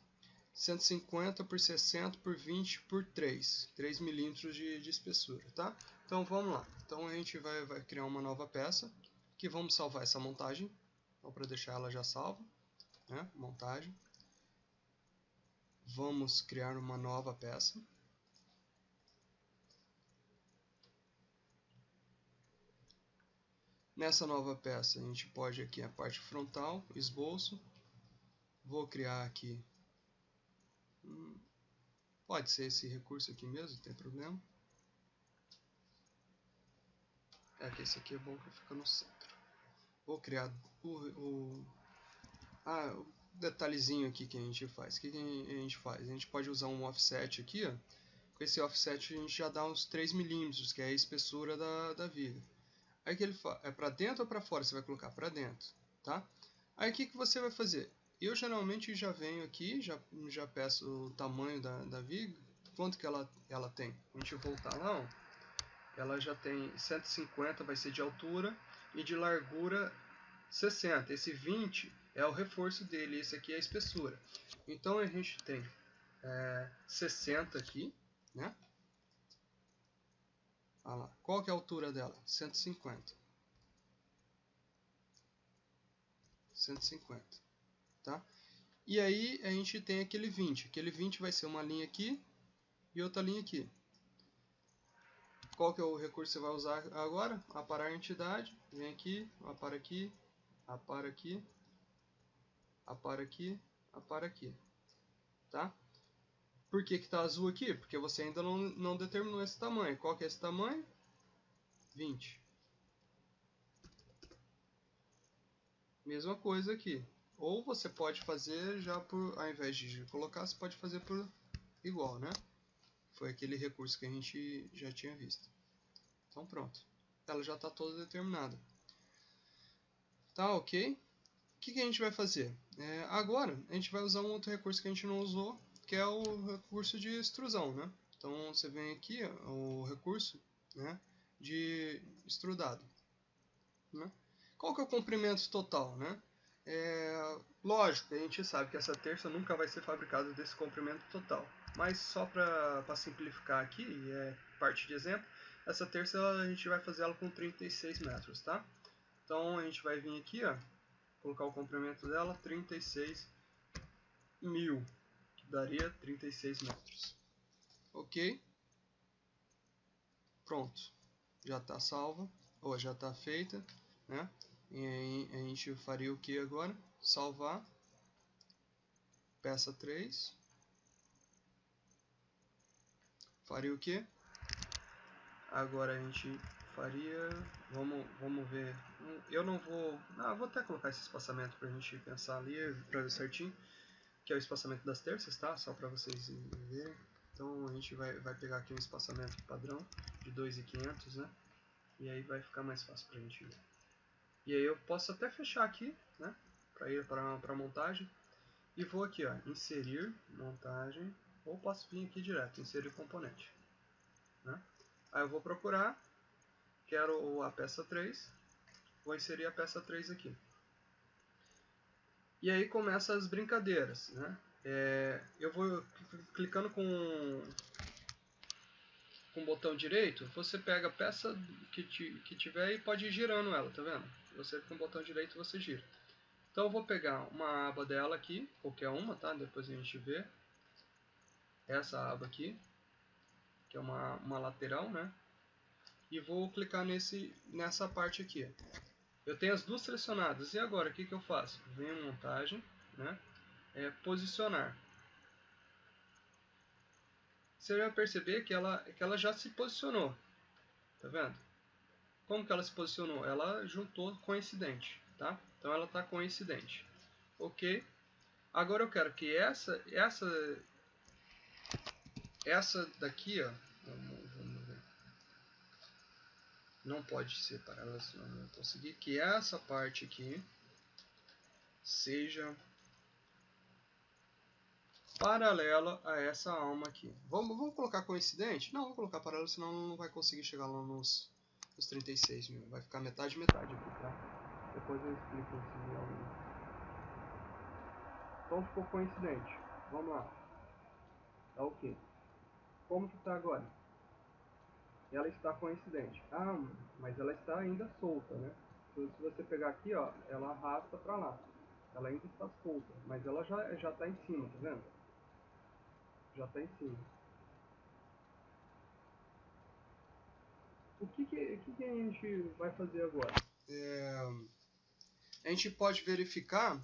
150 por 60 por 20 por 3 milímetros de espessura, tá? Então vamos lá. Então a gente vai criar uma nova peça, que vamos salvar essa montagem, então para deixar ela já salva, né? Montagem. Vamos criar uma nova peça. Nessa nova peça a gente pode aqui a parte frontal, esboço. Vou criar aqui, pode ser esse recurso aqui mesmo, não tem problema. Que esse aqui é bom que fica no centro. Vou criar o detalhezinho aqui que a gente faz. O que a gente faz? A gente pode usar um offset aqui, ó. Com esse offset a gente já dá uns 3 milímetros, que é a espessura da viga. Aí que ele é para dentro ou para fora? Você vai colocar para dentro, tá? Aí o que você vai fazer? Eu geralmente já venho aqui, já peço o tamanho da viga, quanto que ela tem. A gente voltar lá, ó, ela já tem 150, vai ser de altura, e de largura 60. Esse 20 é o reforço dele, esse aqui é a espessura. Então a gente tem 60 aqui, né? Olha lá. Qual que é a altura dela? 150. 150, tá? E aí a gente tem aquele 20. Aquele 20 vai ser uma linha aqui e outra linha aqui. Qual que é o recurso que você vai usar agora? Aparar a entidade. Vem aqui, apara aqui, apara aqui, apara aqui, apara aqui, tá? Por que está azul aqui? Porque você ainda não determinou esse tamanho. Qual que é esse tamanho? 20. Mesma coisa aqui. Ou você pode fazer já por, ao invés de colocar, você pode fazer por igual, né? Foi aquele recurso que a gente já tinha visto. Então pronto. Ela já está toda determinada. Tá ok? O que a gente vai fazer? Agora a gente vai usar um outro recurso que a gente não usou, que é o recurso de extrusão, né? Então você vem aqui, o recurso, né, de extrudado, né? Qual que é o comprimento total, né? Lógico, a gente sabe que essa terça nunca vai ser fabricada desse comprimento total, mas só para simplificar aqui, parte de exemplo, essa terça a gente vai fazer ela com 36 metros, tá? Então a gente vai vir aqui, ó, colocar o comprimento dela, 36 mil, que daria 36 metros. Ok? Pronto. Já está salva, ou já está feita, né? E aí a gente faria o que agora? Salvar. Peça 3. Faria o que? Agora a gente faria... Vamos ver. Eu não vou... vou até colocar esse espaçamento para a gente pensar ali, para ver certinho. Que é o espaçamento das terças, tá? Só para vocês verem. Então a gente vai pegar aqui um espaçamento padrão de 2.500, né? E aí vai ficar mais fácil para a gente ver. E aí eu posso até fechar aqui, né? Para ir para a montagem. E vou aqui, ó, inserir montagem. Ou posso vir aqui direto, inserir componente, né? Aí eu vou procurar, quero a peça 3, vou inserir a peça 3 aqui. E aí começa as brincadeiras, né? Eu vou clicando com o botão direito, você pega a peça que tiver e pode ir girando ela, tá vendo? Você com o botão direito você gira. Então eu vou pegar uma aba dela aqui, qualquer uma, tá? Depois a gente vê. Essa aba aqui, que é uma lateral, né? E vou clicar nessa parte aqui. Eu tenho as duas selecionadas. E agora, o que eu faço? Venho em montagem, né? Posicionar. Você vai perceber que ela já se posicionou. Tá vendo? Como que ela se posicionou? Ela juntou coincidente, tá? Então ela está coincidente. Ok? Agora eu quero que essa daqui, ó, vamos ver. Não pode separar, senão não vou conseguir. Que essa parte aqui seja paralela a essa alma aqui. Vamos colocar coincidente? Não, vamos colocar paralela, senão não vai conseguir chegar lá nos 36 mil. Vai ficar metade metade aqui, tá? Depois eu explico isso. Então ficou coincidente. Vamos lá. Tá ok. Como que tá agora? Ela está coincidente. Ah, mas ela está ainda solta, né? Se você pegar aqui, ó, ela arrasta para lá. Ela ainda está solta, mas ela já está em cima, tá vendo? Já está em cima. O que a gente vai fazer agora? A gente pode verificar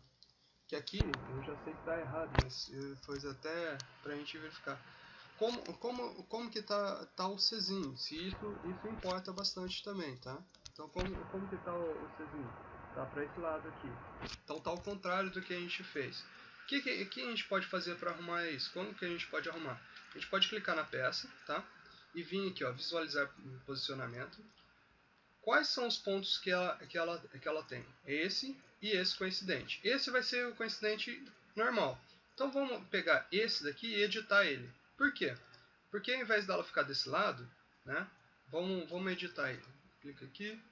que aqui, eu já sei que está errado, mas foi até para a gente verificar. Como que tá o Czinho? Se isso importa bastante também, tá? Então como que tá o Czinho? Tá para esse lado aqui. Então tá ao contrário do que a gente fez. O que a gente pode fazer para arrumar isso? Como que a gente pode arrumar? A gente pode clicar na peça, tá? E vir aqui, ó, visualizar posicionamento. Quais são os pontos que ela tem? Esse e esse coincidente. Esse vai ser o coincidente normal. Então vamos pegar esse daqui e editar ele. Por quê? Porque ao invés dela ficar desse lado, né, vamos editar ele. Clica aqui,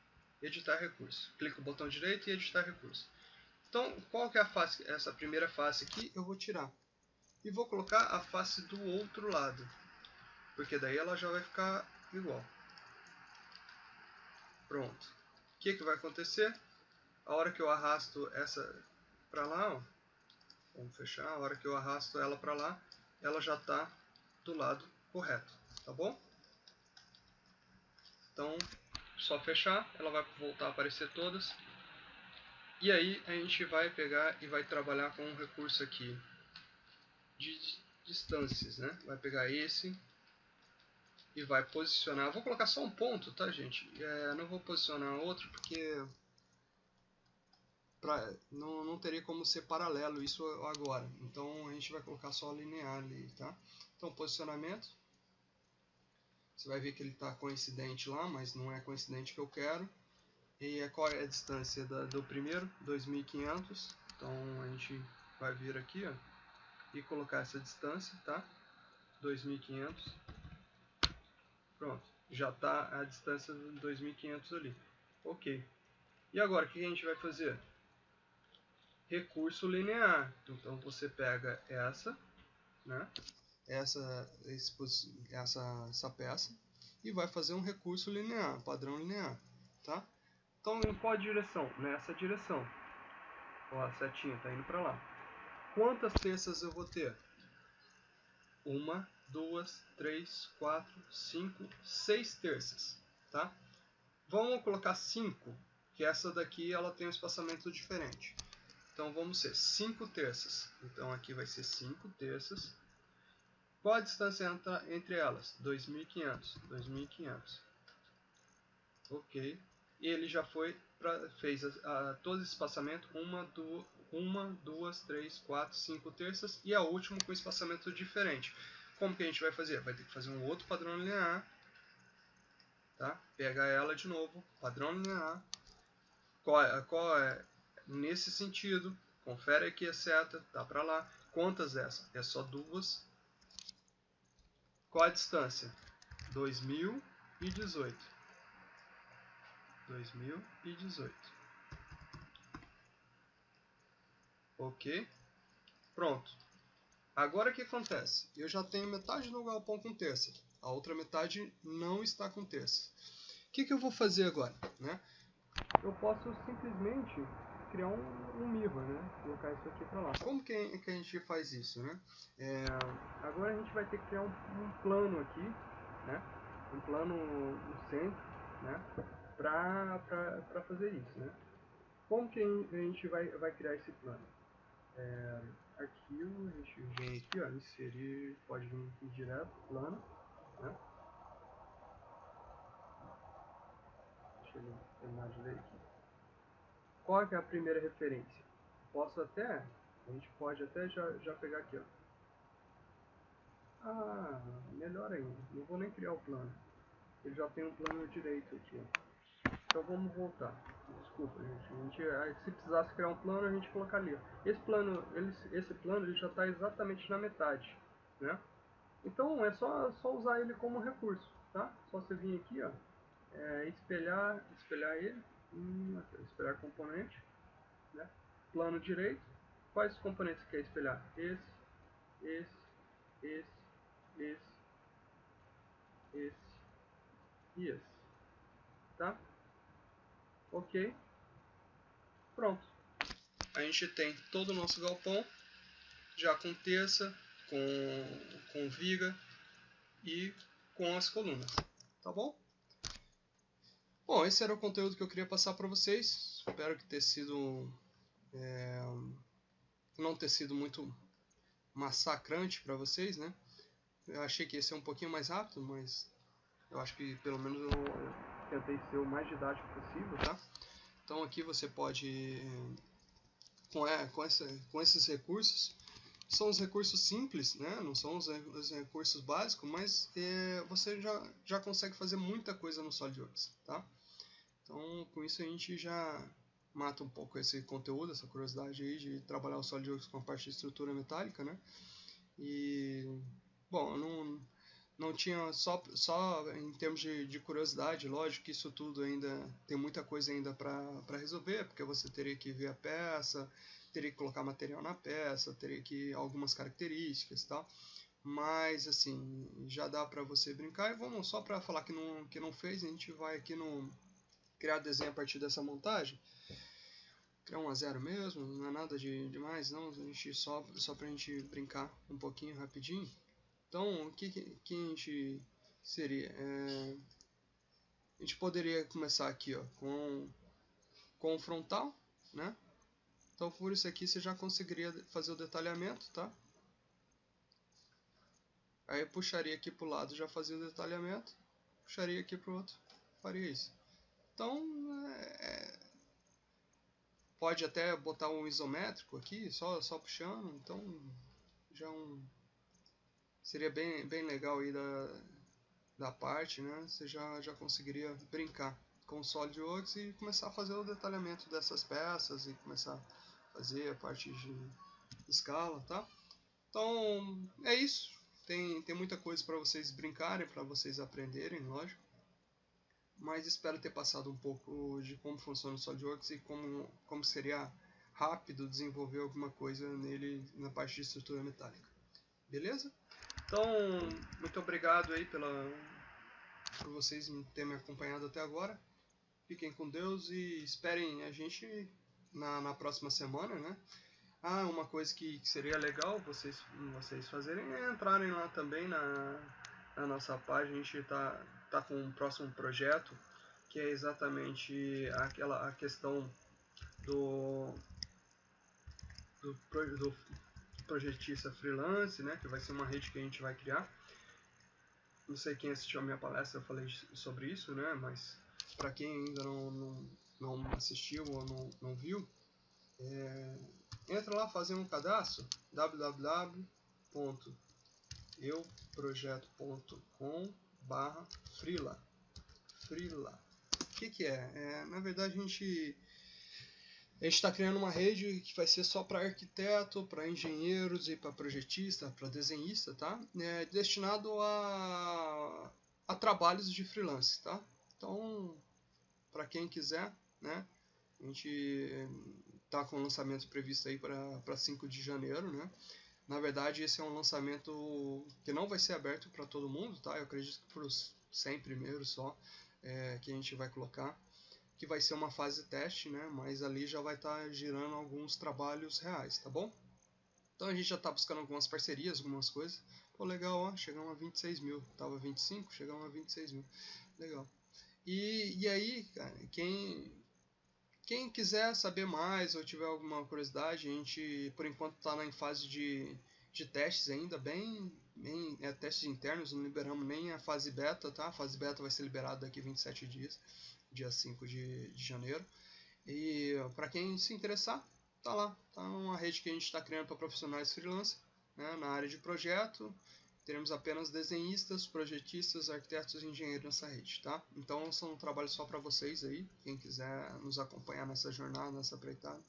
editar recurso. Clica o botão direito e editar recurso. Então, qual que é a face? Essa primeira face aqui eu vou tirar. E vou colocar a face do outro lado. Porque daí ela já vai ficar igual. Pronto. O que vai acontecer? A hora que eu arrasto essa para lá, ó, vamos fechar, a hora que eu arrasto ela para lá, ela já está do lado correto, tá bom? Então, só fechar, ela vai voltar a aparecer todas. E aí a gente vai pegar e vai trabalhar com um recurso aqui de distâncias, né? Vai pegar esse e vai posicionar. Vou colocar só um ponto, tá, gente? Não vou posicionar outro porque não teria como ser paralelo isso agora. Então a gente vai colocar só linear ali, tá? Então posicionamento. Você vai ver que ele está coincidente lá, mas não é coincidente que eu quero. E qual é a distância do primeiro? 2500. Então a gente vai vir aqui, ó, e colocar essa distância, tá? 2500. Pronto, já está a distância de 2500 ali. Ok. E agora o que a gente vai fazer? Recurso linear. Então você pega essa, né? Essa peça e vai fazer um recurso linear, padrão linear, tá? Então em qual direção? Nessa direção. Ó, a setinha está indo para lá. Quantas terças eu vou ter? 1, 2, 3, 4, 5, 6 terças, tá? Vamos colocar 5, que essa daqui ela tem um espaçamento diferente. Então vamos ser 5 terças. Então aqui vai ser 5 terças. Qual a distância entre elas? 2500. 2500. Ok. E ele já fez todo esse espaçamento. 1, 2, 3, 4, 5 terças. E a última com espaçamento diferente. Como que a gente vai fazer? Vai ter que fazer um outro padrão linear. Tá? Pega ela de novo. Padrão linear. Qual é? Nesse sentido. Confere aqui a seta. Tá para lá. Quantas essa? É só duas. Qual a distância? 2018. 2018. Ok? Pronto. Agora o que acontece? Eu já tenho metade do galpão com terça. A outra metade não está com terça. O que eu vou fazer agora? Né? Eu posso simplesmente criar um mirror, né? Colocar isso aqui para lá. Como que a gente faz isso, né? Agora a gente vai ter que criar um plano aqui, né? Um plano no centro, né? Para fazer isso, né? Como que a gente vai criar esse plano? Arquivo, a gente vem aqui, ó, inserir, pode vir aqui direto, plano, né? Deixa eu terminar de ler aqui. Qual é a primeira referência? A gente pode até já pegar aqui, ó. Ah, melhor ainda, não vou nem criar o plano. Ele já tem um plano direito aqui, ó. Então vamos voltar. Desculpa, gente. Se precisasse criar um plano, a gente colocaria. Esse plano ele já está exatamente na metade, né? Então é só usar ele como recurso, tá? Só você vir aqui, ó, espelhar ele, espelhar componente, né? Plano direito. Quais componentes você quer espelhar? Esse, esse, esse, esse e esse, tá? Ok, pronto. A gente tem todo o nosso galpão já com terça, com viga e com as colunas, tá bom? Bom, esse era o conteúdo que eu queria passar para vocês. Espero que não ter sido muito massacrante para vocês, né? Eu achei que ia ser um pouquinho mais rápido, mas eu acho que pelo menos eu tentei ser o mais didático possível, tá? Então aqui você pode, com esses recursos, são os recursos simples, né? Não são os recursos básicos, mas você já consegue fazer muita coisa no SolidWorks, tá? Então com isso a gente já mata um pouco esse conteúdo, essa curiosidade aí de trabalhar o SolidWorks com a parte de estrutura metálica, né? E, bom, não tinha só em termos de curiosidade, lógico que isso tudo ainda tem muita coisa ainda para resolver, porque você teria que ver a peça, teria que colocar material na peça, teria que algumas características e tal. Mas assim, já dá para você brincar. E vamos só para falar que não fez, a gente vai aqui no criar desenho a partir dessa montagem. Criar 1 a 0 mesmo, não é nada demais, não, a gente só pra gente brincar um pouquinho rapidinho. Então, o que a gente seria? A gente poderia começar aqui, ó, com o frontal, né? Então, por isso aqui você já conseguiria fazer o detalhamento, tá? Aí eu puxaria aqui pro lado, já fazia o detalhamento, puxaria aqui pro outro, faria isso. Então, pode até botar um isométrico aqui, só puxando, então já seria bem legal aí da parte, né? Você já conseguiria brincar com o SolidWorks e começar a fazer o detalhamento dessas peças e começar a fazer a parte de escala, tá? Então é isso. Tem muita coisa para vocês brincarem, para vocês aprenderem, lógico. Mas espero ter passado um pouco de como funciona o SolidWorks e como seria rápido desenvolver alguma coisa nele na parte de estrutura metálica. Beleza? Então, muito obrigado aí por vocês terem me acompanhado até agora. Fiquem com Deus e esperem a gente na próxima semana, né? Ah, uma coisa que seria legal vocês fazerem é entrarem lá também na nossa página. A gente tá com um próximo projeto que é exatamente a questão do, do projetista freelance, né? Que vai ser uma rede que a gente vai criar. Não sei quem assistiu a minha palestra, eu falei sobre isso, né? Mas para quem ainda não assistiu ou não viu, entra lá fazer um cadastro www.euprojeto.com/freela. O que é? Na verdade a gente está criando uma rede que vai ser só para arquiteto, para engenheiros e para projetista, para desenhista, tá? Destinado a trabalhos de freelance, tá? Então, para quem quiser, né? A gente tá com o lançamento previsto aí para 5 de janeiro, né? Na verdade, esse é um lançamento que não vai ser aberto para todo mundo, tá? Eu acredito que para os 100 primeiros só que a gente vai colocar, que vai ser uma fase teste, né? Mas ali já vai estar girando alguns trabalhos reais, tá bom? Então a gente já está buscando algumas parcerias, algumas coisas. Pô, legal, ó, chegamos a 26 mil. Tava 25, chegamos a 26 mil. Legal. E aí, cara, Quem quiser saber mais ou tiver alguma curiosidade, a gente por enquanto está em fase de testes ainda, bem testes internos, não liberamos nem a fase beta, tá? A fase beta vai ser liberada daqui 27 dias, dia 5 de janeiro. E para quem se interessar, tá lá. Tá uma rede que a gente está criando para profissionais freelance, né, na área de projeto. Teremos apenas desenhistas, projetistas, arquitetos e engenheiros nessa rede, tá? Então são trabalhos só para vocês aí, quem quiser nos acompanhar nessa jornada, nessa empreitada.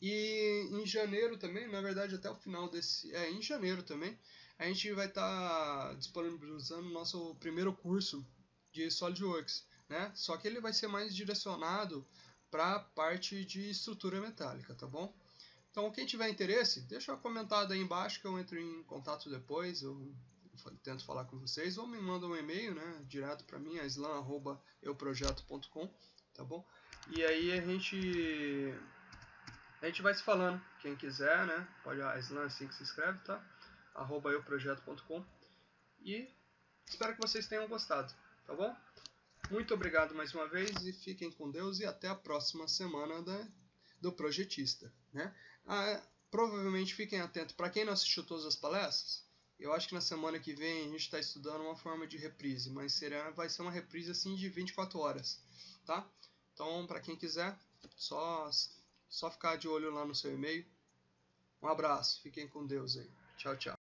E em janeiro também, na verdade até o final desse... em janeiro também, a gente vai estar disponibilizando o nosso primeiro curso de SolidWorks, né? Só que ele vai ser mais direcionado para a parte de estrutura metálica, tá bom? Então, quem tiver interesse, deixa um comentário aí embaixo que eu entro em contato depois, eu tento falar com vocês, ou me manda um e-mail, né, direto para mim, islan@euprojeto.com, tá bom? E aí a gente vai se falando, quem quiser, né, pode, Islan assim que se escreve, tá? @euprojeto.com. E espero que vocês tenham gostado, tá bom? Muito obrigado mais uma vez e fiquem com Deus e até a próxima semana do Projetista, né? Provavelmente fiquem atentos. Para quem não assistiu todas as palestras, eu acho que na semana que vem a gente está estudando uma forma de reprise, mas vai ser uma reprise assim de 24 horas, tá? Então, para quem quiser, só ficar de olho lá no seu e-mail. Um abraço, fiquem com Deus aí. Tchau, tchau.